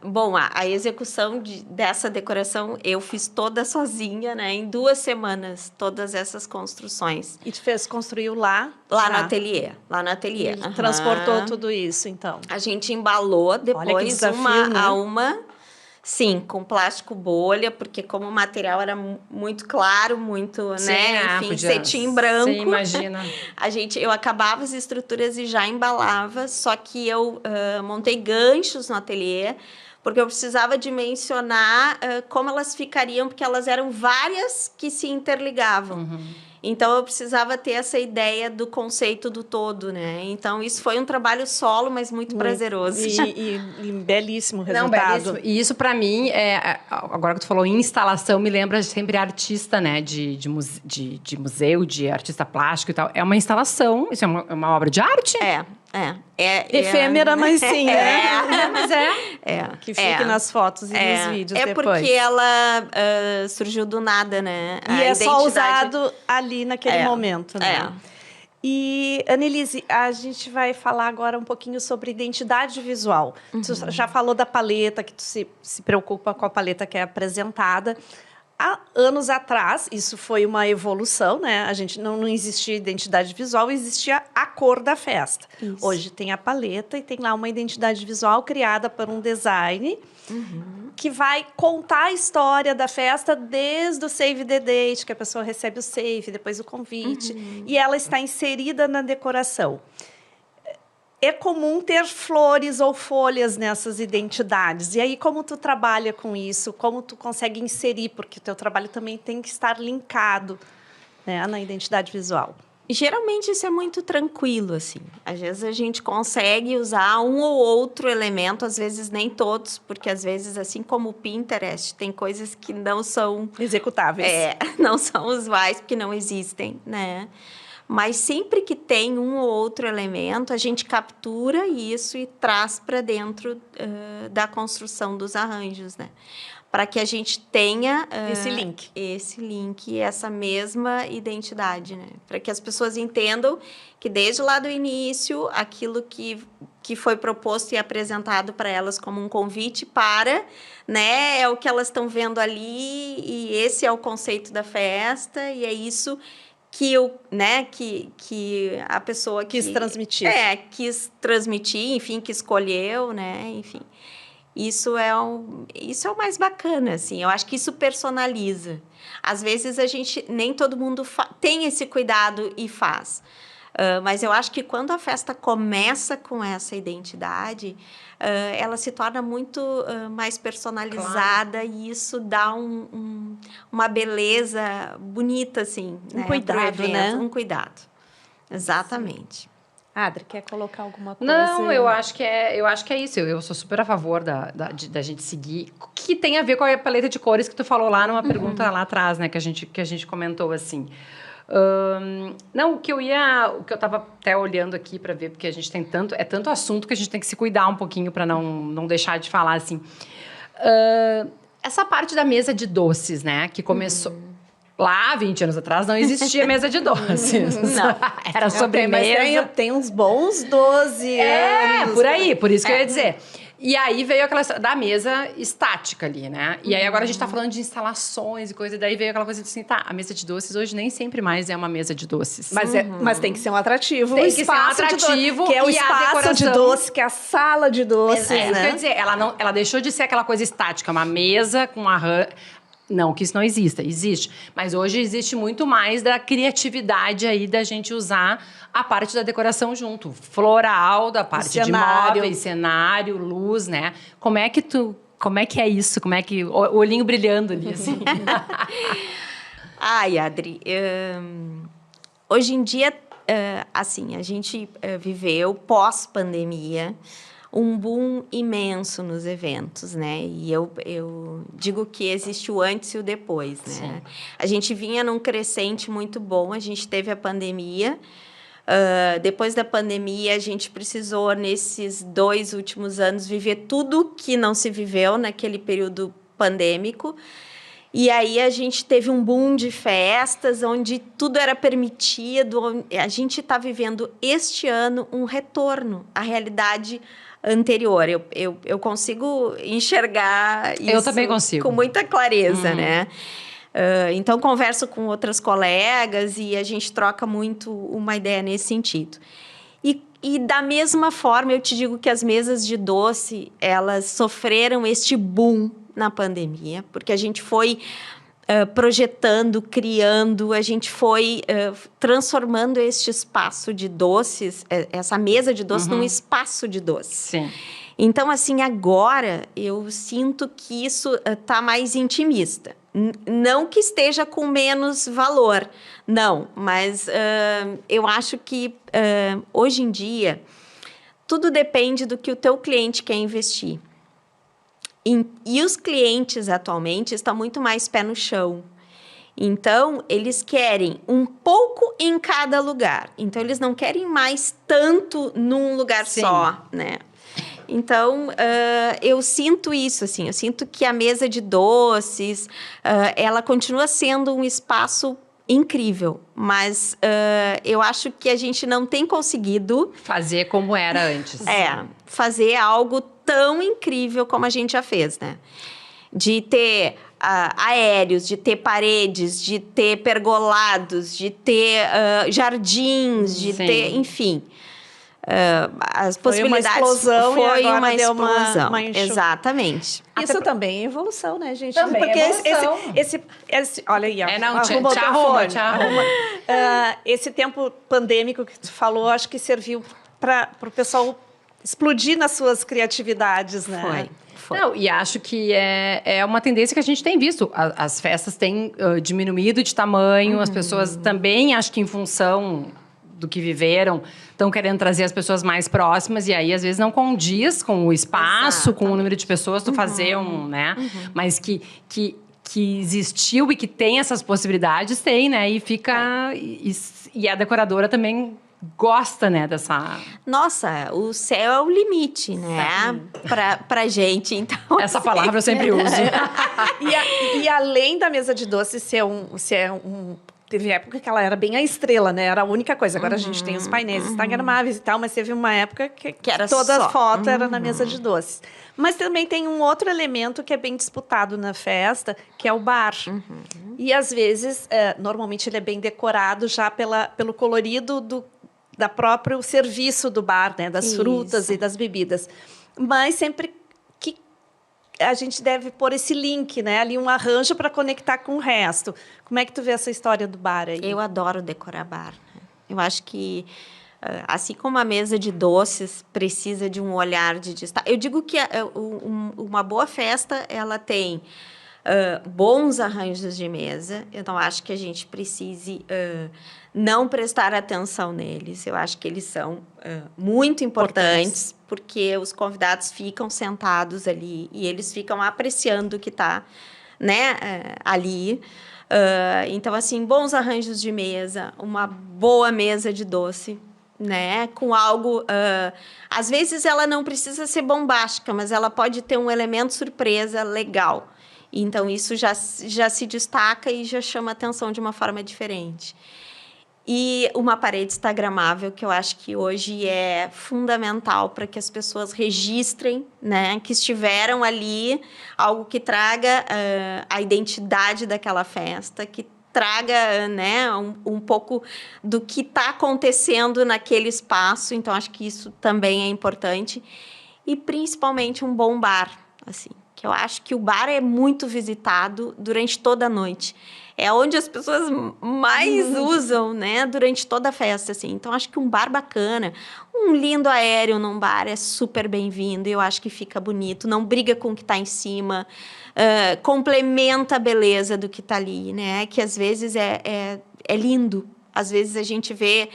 Bom, a execução dessa decoração eu fiz toda sozinha, né? Em 2 semanas, todas essas construções. E construiu lá? Lá no ateliê. Lá no ateliê. Transportou tudo isso, então? A gente embalou depois desafio, uma né? a uma. Sim, com plástico bolha, porque como o material era muito claro, muito, né? Enfim, cetim branco. Sim, imagina. Eu acabava as estruturas e já embalava, só que eu montei ganchos no ateliê, porque eu precisava dimensionar como elas ficariam, porque elas eram várias que se interligavam. Então, eu precisava ter essa ideia do conceito do todo, né? Então, isso foi um trabalho solo, mas muito prazeroso. E belíssimo resultado. Não, belíssimo. E isso, para mim, agora que tu falou em instalação, me lembra sempre artista, né? De museu, de artista plástico e tal. É uma instalação, isso é uma obra de arte. Efêmera, mas sim, né? Mas que fique nas fotos e nos vídeos depois. Porque ela surgiu do nada, né? E só usado ali naquele momento, né? E, Annelise, a gente vai falar agora um pouquinho sobre identidade visual. Tu já falou da paleta, que tu se preocupa com a paleta que é apresentada. Há anos atrás, isso foi uma evolução, né? A gente não existia identidade visual, existia a cor da festa. Isso. Hoje tem a paleta e tem lá uma identidade visual criada por um design que vai contar a história da festa desde o save the date, que a pessoa recebe o save, depois o convite, e ela está inserida na decoração. É comum ter flores ou folhas nessas identidades. E aí, como tu trabalha com isso? Como tu consegue inserir? Porque o teu trabalho também tem que estar linkado, né, na identidade visual. Geralmente, isso é muito tranquilo, assim. Às vezes, a gente consegue usar um ou outro elemento, às vezes nem todos, porque, às vezes, assim como o Pinterest, tem coisas que não são... executáveis. Não são usuais, porque não existem, né? Mas sempre que tem um ou outro elemento, a gente captura isso e traz para dentro da construção dos arranjos, né? Para que a gente tenha esse link e essa mesma identidade, né? Para que as pessoas entendam que desde lá do início, aquilo que foi proposto e apresentado para elas como um convite né? É o que elas estão vendo ali e esse é o conceito da festa e é isso que a pessoa quis transmitir. Quis transmitir, enfim, que escolheu, né? Enfim, isso é o mais bacana, assim. Eu acho que isso personaliza. Às vezes, nem todo mundo tem esse cuidado e faz. Mas eu acho que quando a festa começa com essa identidade, ela se torna muito mais personalizada, claro. E isso dá uma beleza bonita, assim. Um cuidado, né? Um cuidado. Exatamente. Adri, quer colocar alguma coisa? Não, eu acho que é isso. Eu sou super a favor da gente seguir. Que tem a ver com a paleta de cores que tu falou lá numa pergunta lá atrás, né? Que a gente comentou assim. Não, o que eu tava até olhando aqui para ver, porque a gente tem tanto assunto que a gente tem que se cuidar um pouquinho para não deixar de falar assim. Essa parte da mesa de doces, né? Que começou. Lá, 20 anos atrás, não existia mesa de doces. Não. Era sobremesa. Tem uns bons 12 anos. Por aí, por isso que eu ia dizer. E aí veio aquela história da mesa estática ali, né? E aí agora a gente tá falando de instalações e coisa, e daí veio aquela coisa assim, tá, a mesa de doces hoje nem sempre mais é uma mesa de doces. Mas tem que ser um atrativo. Tem que ser um atrativo que é o e a espaço de decoração. doce, que é a sala de doces, Isso que eu né? ia dizer, ela deixou de ser aquela coisa estática, uma mesa com uma... Não que isso não exista, existe. Mas hoje existe muito mais da criatividade aí da gente usar a parte da decoração junto. Floral, da parte de móveis, cenário, luz, né? Como é que é isso? Como é que... O olhinho brilhando ali, assim. Ai, Adri, hoje em dia, assim, a gente viveu pós-pandemia um boom imenso nos eventos, né? E eu digo que existe o antes e o depois, né? Sim. A gente vinha num crescente muito bom, a gente teve a pandemia. Depois da pandemia, a gente precisou, nesses 2 últimos anos, viver tudo que não se viveu naquele período pandêmico. E aí a gente teve um boom de festas, onde tudo era permitido. A gente está vivendo este ano um retorno à realidade anterior. Eu consigo enxergar isso Eu também consigo. com muita clareza, né? Então, converso com outras colegas e a gente troca muito uma ideia nesse sentido. E da mesma forma, eu te digo que as mesas de doce, elas sofreram este boom na pandemia, porque a gente foi projetando, criando, a gente foi transformando este espaço de doces, essa mesa de doces, num espaço de doces. Sim. Então, assim, agora eu sinto que isso está mais intimista. Não que esteja com menos valor, não, mas eu acho que hoje em dia tudo depende do que o teu cliente quer investir. E os clientes atualmente estão muito mais pé no chão. Então, eles querem um pouco em cada lugar. Então, eles não querem mais tanto num lugar só, né? Então, eu sinto isso, assim. Eu sinto que a mesa de doces, ela continua sendo um espaço incrível. Mas eu acho que a gente não tem conseguido... Fazer como era antes. Fazer algo tão incrível como a gente já fez, né? De ter aéreos, de ter paredes, de ter pergolados, de ter jardins, de ter... Enfim... as possibilidades foi uma explosão foi e agora uma deu explosão. uma Exatamente. Isso também é evolução, né, gente? Também porque é evolução. esse olha aí, ó. Te arruma. Esse tempo pandêmico que tu falou, acho que serviu para o pessoal explodir nas suas criatividades, né? Foi. Não, e acho que é uma tendência que a gente tem visto. As festas têm diminuído de tamanho, as pessoas também, acho que em função do que viveram, estão querendo trazer as pessoas mais próximas, e aí, às vezes, não condiz com o espaço, com o número de pessoas, tu fazer né? Mas que existiu e que tem essas possibilidades, tem, né? E fica... E a decoradora também gosta, né, dessa... Nossa, o céu é o limite, né? Pra gente, então... Essa palavra eu sempre uso. E além da mesa de doces teve época que ela era bem a estrela, né? Era a única coisa. Agora a gente tem os painéis instagramáveis e tal, mas teve uma época que era toda só. a foto era na mesa de doces. Mas também tem um outro elemento que é bem disputado na festa, que é o bar. E às vezes, normalmente ele é bem decorado já pelo colorido da próprio serviço do bar, né? Das frutas e das bebidas. Mas sempre que a gente deve pôr esse link, né? Ali um arranjo para conectar com o resto. Como é que tu vê essa história do bar aí? Eu adoro decorar bar. Eu acho que, assim como a mesa de doces precisa de um olhar de destaque... Eu digo que uma boa festa, ela tem bons arranjos de mesa. Eu não acho que a gente precise não prestar atenção neles. Eu acho que eles são muito importantes, porque os convidados ficam sentados ali e eles ficam apreciando o que está, né, ali. Então, assim, bons arranjos de mesa, uma boa mesa de doce, né, com algo... às vezes, ela não precisa ser bombástica, mas ela pode ter um elemento surpresa legal. Então, isso já se destaca e já chama atenção de uma forma diferente. E uma parede instagramável, que eu acho que hoje é fundamental para que as pessoas registrem, né, que estiveram ali, algo que traga a identidade daquela festa, que traga, né, um pouco do que está acontecendo naquele espaço. Então, acho que isso também é importante. E, principalmente, um bom bar, assim, que eu acho que o bar é muito visitado durante toda a noite. É onde as pessoas mais usam, né, durante toda a festa, assim. Então, acho que um bar bacana, um lindo aéreo num bar é super bem-vindo. Eu acho que fica bonito, não briga com o que está em cima, complementa a beleza do que está ali, né? Que às vezes é lindo. Às vezes a gente vê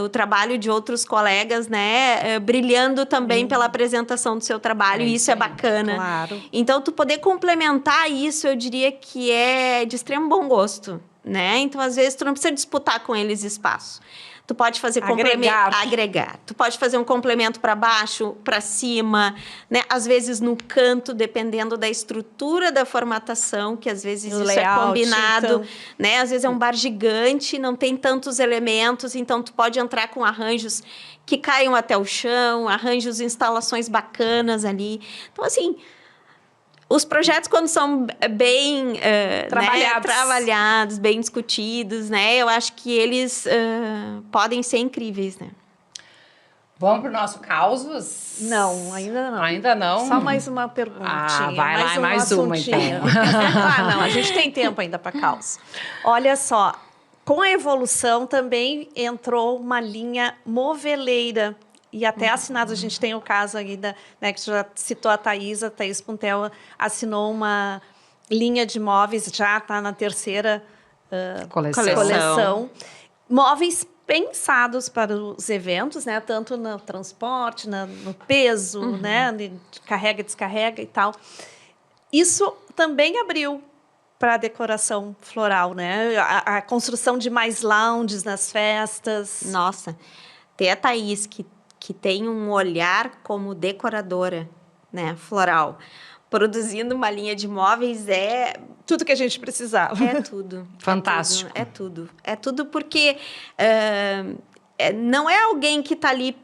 o trabalho de outros colegas, né, brilhando também pela apresentação do seu trabalho, e isso é bacana. Claro. Então, tu poder complementar isso, eu diria que é de extremo bom gosto, né? Então, às vezes, tu não precisa disputar com eles espaço. Tu pode fazer agregar. Tu pode fazer um complemento para baixo, para cima, né? Às vezes no canto, dependendo da estrutura da formatação, que às vezes isso layout, é combinado, então... né? Às vezes é um bar gigante, não tem tantos elementos, então tu pode entrar com arranjos que caiam até o chão, arranjos, instalações bacanas ali. Então, assim, os projetos, quando são bem trabalhados, bem discutidos, né? Eu acho que eles podem ser incríveis, né? Vamos para o nosso causos? Não, ainda não. Ainda não? Só mais uma perguntinha. Vai lá, mais uma, então. Não, a gente tem tempo ainda para causa. Olha só, com a evolução também entrou uma linha moveleira. E até assinados, a gente tem o caso ainda, né, que já citou a Thaís Puntel assinou uma linha de móveis, já está na terceira coleção. Móveis pensados para os eventos, né, tanto no transporte, no peso, né, de carrega, descarrega e tal. Isso também abriu para a decoração floral, né? A construção de mais lounges nas festas. Nossa, tem a Thaís que tem um olhar como decoradora, né, floral. Produzindo uma linha de móveis tudo que a gente precisava. É tudo. Fantástico. É tudo. É tudo porque não é alguém que está ali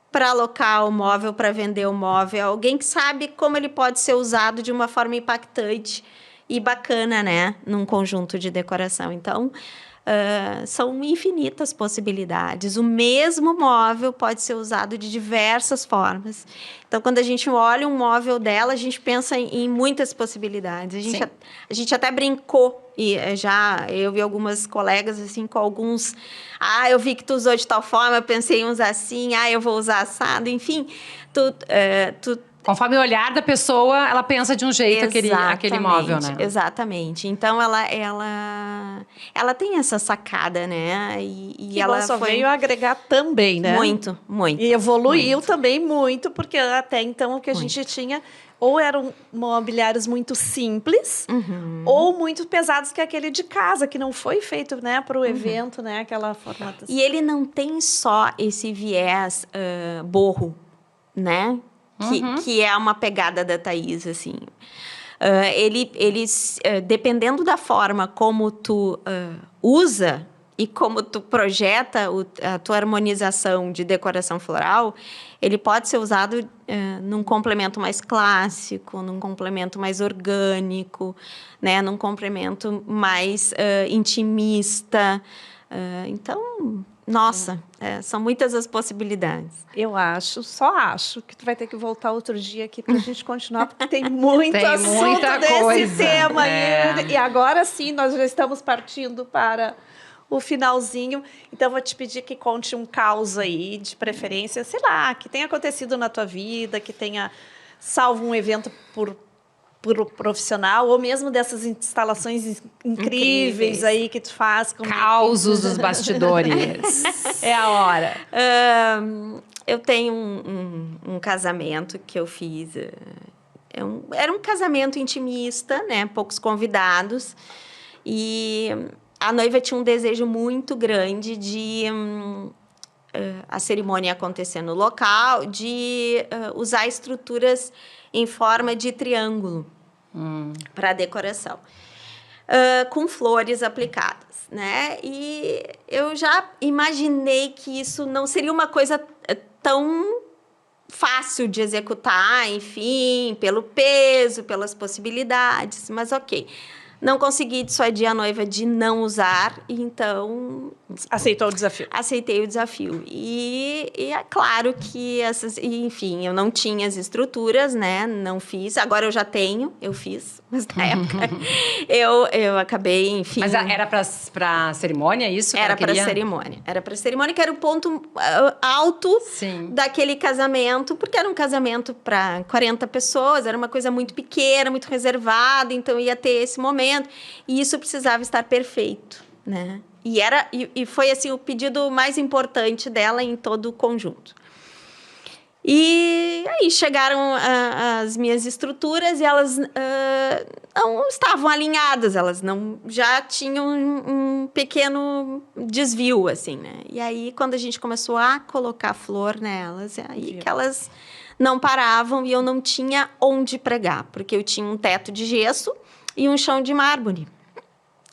para alocar o móvel, para vender o móvel. É alguém que sabe como ele pode ser usado de uma forma impactante e bacana, né, num conjunto de decoração. Então, são infinitas possibilidades. O mesmo móvel pode ser usado de diversas formas. Então, quando a gente olha um móvel dela, a gente pensa em muitas possibilidades. A gente até brincou, e eu vi algumas colegas assim, com alguns... eu vi que tu usou de tal forma, eu pensei em usar assim, eu vou usar assado, enfim. Conforme o olhar da pessoa, ela pensa de um jeito aquele móvel, né? Exatamente. Então, ela tem essa sacada, né? E ela só veio agregar também, né? Muito, muito. E evoluiu também muito, porque até então o que a gente tinha ou eram mobiliários muito simples, ou muito pesados, que é aquele de casa, que não foi feito, né, para o evento, né? Aquela formatação. E ele não tem só esse viés borro, né? Que é uma pegada da Thaís, assim. Dependendo da forma como tu usa e como tu projeta a tua harmonização de decoração floral, ele pode ser usado num complemento mais clássico, num complemento mais orgânico, né? Num complemento mais intimista. Então... Nossa, são muitas as possibilidades. Eu só acho que tu vai ter que voltar outro dia aqui para a gente continuar, porque tem muito assunto desse tema. E agora sim, nós já estamos partindo para o finalzinho. Então, vou te pedir que conte um caos aí, de preferência, sei lá, que tenha acontecido na tua vida, que tenha salvo um evento por profissional, ou mesmo dessas instalações incríveis aí que tu faz. Causos dos bastidores. É a hora. Eu tenho um casamento que eu fiz. Era um casamento intimista, né? Poucos convidados. E a noiva tinha um desejo muito grande de a cerimônia acontecer no local, de usar estruturas em forma de triângulo para decoração, com flores aplicadas, né? E eu já imaginei que isso não seria uma coisa tão fácil de executar, enfim, pelo peso, pelas possibilidades, mas ok. Não consegui dissuadir a noiva de não usar, então... Aceitou o desafio. Aceitei o desafio. E é claro que enfim, eu não tinha as estruturas, né? Não fiz. Agora eu já tenho, eu fiz. Mas na época eu acabei, enfim... Mas era pra cerimônia isso? Era pra cerimônia. Era pra cerimônia, que era o ponto alto daquele casamento, porque era um casamento para 40 pessoas, era uma coisa muito pequena, muito reservada, então ia ter esse momento. E isso precisava estar perfeito, né? E foi, assim, o pedido mais importante dela em todo o conjunto. E aí chegaram as minhas estruturas e elas não estavam alinhadas, elas já tinham um pequeno desvio, assim, né? E aí, quando a gente começou a colocar flor nelas, é aí que elas não paravam e eu não tinha onde pregar, porque eu tinha um teto de gesso e um chão de mármore.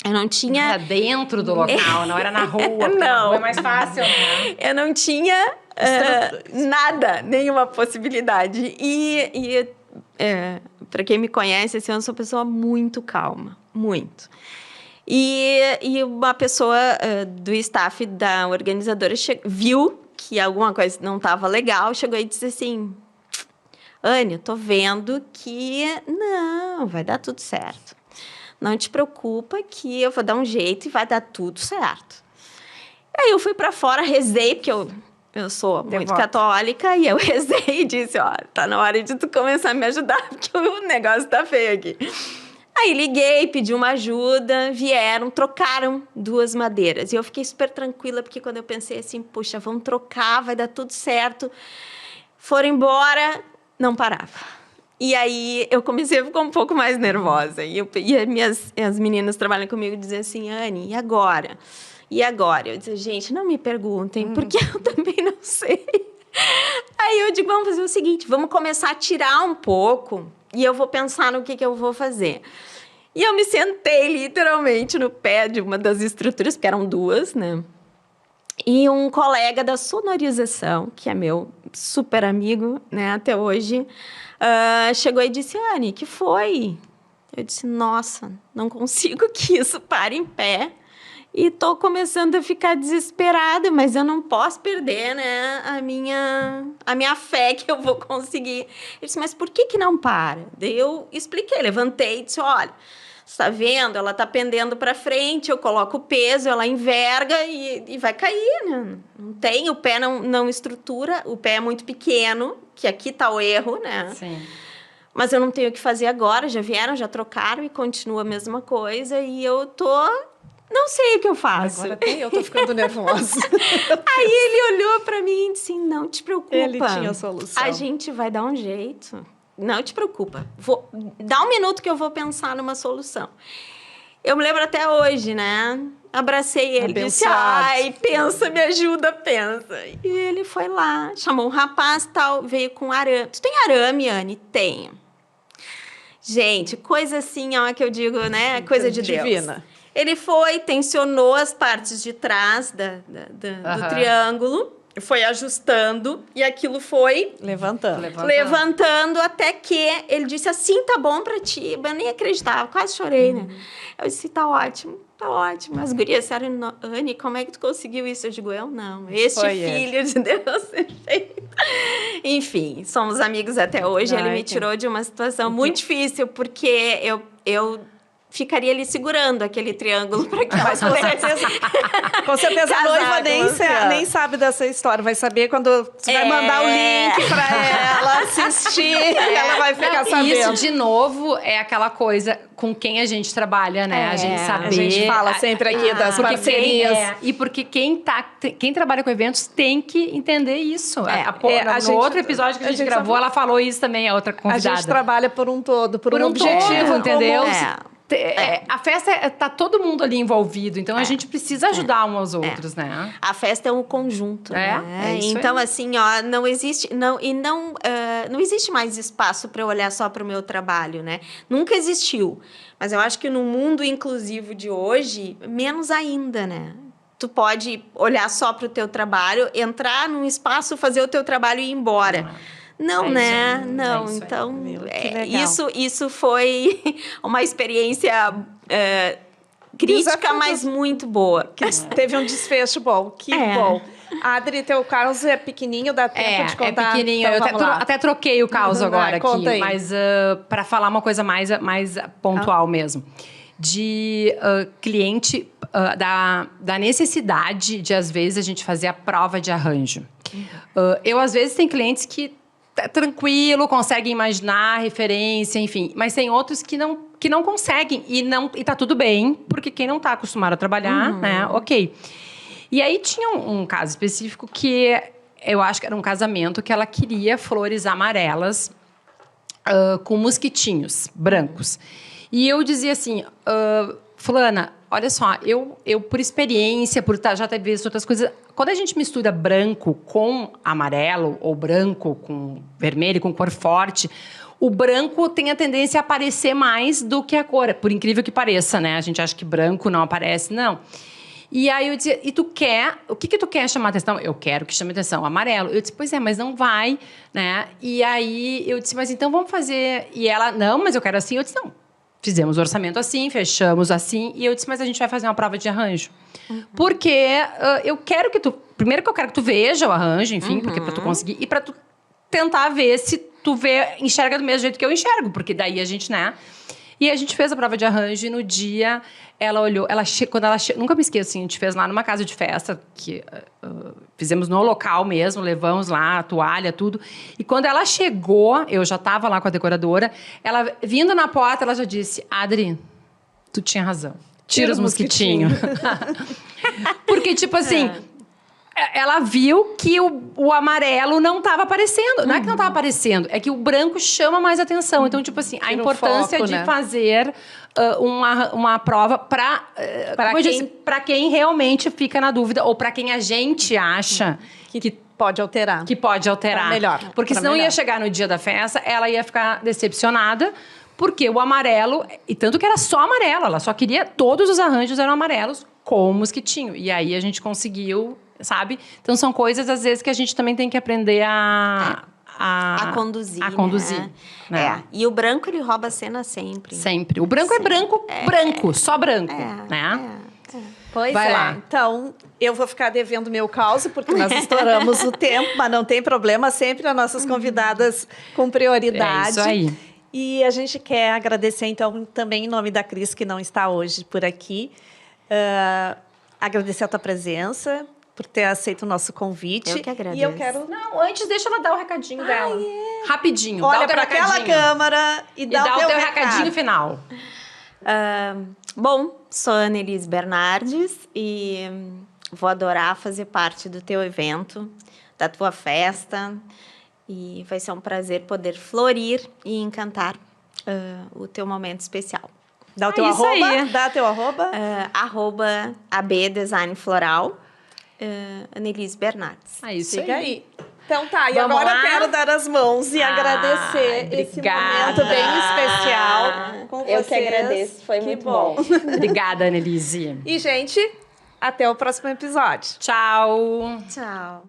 Eu não tinha... Era dentro do local, não era na rua, porque na rua é mais fácil, né? Eu não tinha nada, nenhuma possibilidade. Para quem me conhece, assim, eu sou uma pessoa muito calma, muito. E uma pessoa do staff da organizadora viu que alguma coisa não estava legal, chegou e disse assim... Anne, eu tô vendo que não, vai dar tudo certo. Não te preocupa que eu vou dar um jeito e vai dar tudo certo. Aí eu fui para fora, rezei, porque eu sou muito católica, e eu rezei e disse, ó, tá na hora de tu começar a me ajudar, porque o negócio tá feio aqui. Aí liguei, pedi uma ajuda, vieram, trocaram 2 madeiras. E eu fiquei super tranquila, porque quando eu pensei assim, puxa, vamos trocar, vai dar tudo certo. Foram embora... Não parava. E aí, eu comecei a ficar um pouco mais nervosa. E as meninas que trabalham comigo diziam assim, Anne, e agora? E agora? Eu dizia, gente, não me perguntem, porque eu também não sei. Aí eu digo, vamos fazer o seguinte, vamos começar a tirar um pouco e eu vou pensar no que eu vou fazer. E eu me sentei, literalmente, no pé de uma das estruturas, porque eram 2, né? E um colega da sonorização, que é meu super amigo, né, até hoje, chegou e disse, Anne, que foi? Eu disse, nossa, não consigo que isso pare em pé. E estou começando a ficar desesperada, mas eu não posso perder, né, a minha fé que eu vou conseguir. Ele disse, mas por que não para? Daí eu expliquei, levantei e disse, olha... Está vendo? Ela está pendendo para frente, eu coloco o peso, ela enverga e vai cair, né? Não tem, o pé não estrutura, o pé é muito pequeno, que aqui está o erro, né? Sim. Mas eu não tenho o que fazer agora, já vieram, já trocaram e continua a mesma coisa e eu não sei o que eu faço. Agora até eu tô ficando nervosa. Aí ele olhou para mim e disse, não te preocupa. Ele tinha a solução. A gente vai dar um jeito. Não te preocupa. Dá um minuto que eu vou pensar numa solução. Eu me lembro até hoje, né? Abracei ele, disse, ai, pensa, me ajuda, pensa. E ele foi lá, chamou um rapaz tal, veio com arame. Tu tem arame, Anne? Tenho. Gente, coisa assim, ó, que eu digo, né? Coisa de Deus. Divina. Ele foi, tensionou as partes de trás do triângulo, foi ajustando e aquilo foi levantando até que ele disse assim, tá bom pra ti. Eu nem acreditava, quase chorei, né? Eu disse, tá ótimo. As gurias disseram, Anne, como é que tu conseguiu isso? Eu digo, eu não. Este filho de Deus perfeito. Enfim, somos amigos até hoje. Ele me tirou de uma situação muito difícil, porque eu ficaria ali segurando aquele triângulo para que ela pudesse... Com certeza a Casar noiva nem sabe dessa história. Vai saber quando você vai mandar o link pra ela assistir. Ela vai ficar sabendo. Isso, de novo, é aquela coisa com quem a gente trabalha, né? A gente saber... A gente fala sempre aqui das parcerias. E porque quem trabalha com eventos tem que entender isso. No outro episódio que a gente gravou, ela falou isso também, a outra convidada. A gente trabalha por um todo, por um objetivo, todo, entendeu? A festa tá todo mundo ali envolvido, então a gente precisa ajudar uns aos outros, né? A festa é um conjunto, né? É isso então, aí. assim, ó, não existe mais espaço para eu olhar só para o meu trabalho, né? Nunca existiu. Mas eu acho que no mundo inclusivo de hoje, menos ainda, né? Tu pode olhar só para o teu trabalho, entrar num espaço, fazer o teu trabalho e ir embora. Não, né? Não. Então, isso foi uma experiência crítica, mas muito boa. Que teve um desfecho bom. Que bom. Adri, teu caos é pequenininho, dá tempo de contar? É pequenininho. Então, eu até troquei o caos agora aqui. Conta aí. Mas para falar uma coisa mais pontual mesmo. De cliente, da necessidade de, às vezes, a gente fazer a prova de arranjo. Eu, às vezes, tem clientes que tranquilo, conseguem imaginar referência, enfim. Mas tem outros que não conseguem. E tá tudo bem, porque quem não tá acostumado a trabalhar, né? Ok. E aí tinha um caso específico que eu acho que era um casamento que ela queria flores amarelas com mosquitinhos brancos. E eu dizia assim, fulana, olha só, eu por experiência, por já ter visto outras coisas, quando a gente mistura branco com amarelo, ou branco com vermelho, com cor forte, o branco tem a tendência a aparecer mais do que a cor, por incrível que pareça, né? A gente acha que branco não aparece, não. E aí eu dizia, o que tu quer chamar atenção? Eu quero que chame atenção, amarelo. Eu disse, pois é, mas não vai, né? E aí eu disse, mas então vamos fazer... E ela, não, mas eu quero assim. Eu disse, não. Fizemos o orçamento assim, fechamos assim. E eu disse, mas a gente vai fazer uma prova de arranjo. Porque eu quero que tu... Primeiro que eu quero que tu veja o arranjo, enfim, porque pra tu conseguir... E pra tu tentar ver se tu enxerga do mesmo jeito que eu enxergo. Porque daí a gente, né... E a gente fez a prova de arranjo e no dia ela olhou... Nunca me esqueço, assim, a gente fez lá numa casa de festa, que fizemos no local mesmo, levamos lá a toalha, tudo. E quando ela chegou, eu já estava lá com a decoradora, ela, vindo na porta, ela já disse, Adri, tu tinha razão. Tira os mosquitinhos. Porque, tipo assim... Ela viu que o amarelo não estava aparecendo. Não é que não estava aparecendo, é que o branco chama mais atenção. Então, tipo assim, a importância foco, de né? fazer uma prova para quem realmente fica na dúvida, ou para quem a gente acha que pode alterar. Que pode alterar. Pra melhor. Porque Pra senão melhor. ia chegar no dia da festa, ela ia ficar decepcionada, porque o amarelo... E tanto que era só amarelo, ela só queria... Todos os arranjos eram amarelos com mosquitinho. E aí a gente conseguiu... Sabe? Então, são coisas, às vezes, que a gente também tem que aprender a conduzir. A conduzir. Né? E o branco, ele rouba a cena sempre. Sempre. O branco é branco, só branco. Né? Pois Vai é. lá. Então, eu vou ficar devendo meu caos, porque nós estouramos o tempo, mas não tem problema. Sempre as nossas convidadas com prioridade. É isso aí. E a gente quer agradecer, então, também em nome da Cris, que não está hoje por aqui. Agradecer a tua presença, por ter aceito o nosso convite. Eu que agradeço. E eu quero... Não, antes deixa ela dar o recadinho dela. Rapidinho. Olha dá o teu para aquela recadinho. câmera e dá o teu recadinho final. Bom, sou a Annelise Bernardes e vou adorar fazer parte do teu evento, da tua festa. E vai ser um prazer poder florir e encantar o teu momento especial. Dá o teu isso arroba. aí. Dá teu arroba. @ AB Design Floral, Annelise Bernardes. É isso Siga aí. aí. Então tá, e Vamos agora lá? eu quero dar as mãos e agradecer esse obrigada. momento bem especial com vocês. Eu que agradeço, foi Que muito bom. Obrigada, Annelise. E, gente, até o próximo episódio. Tchau. Tchau.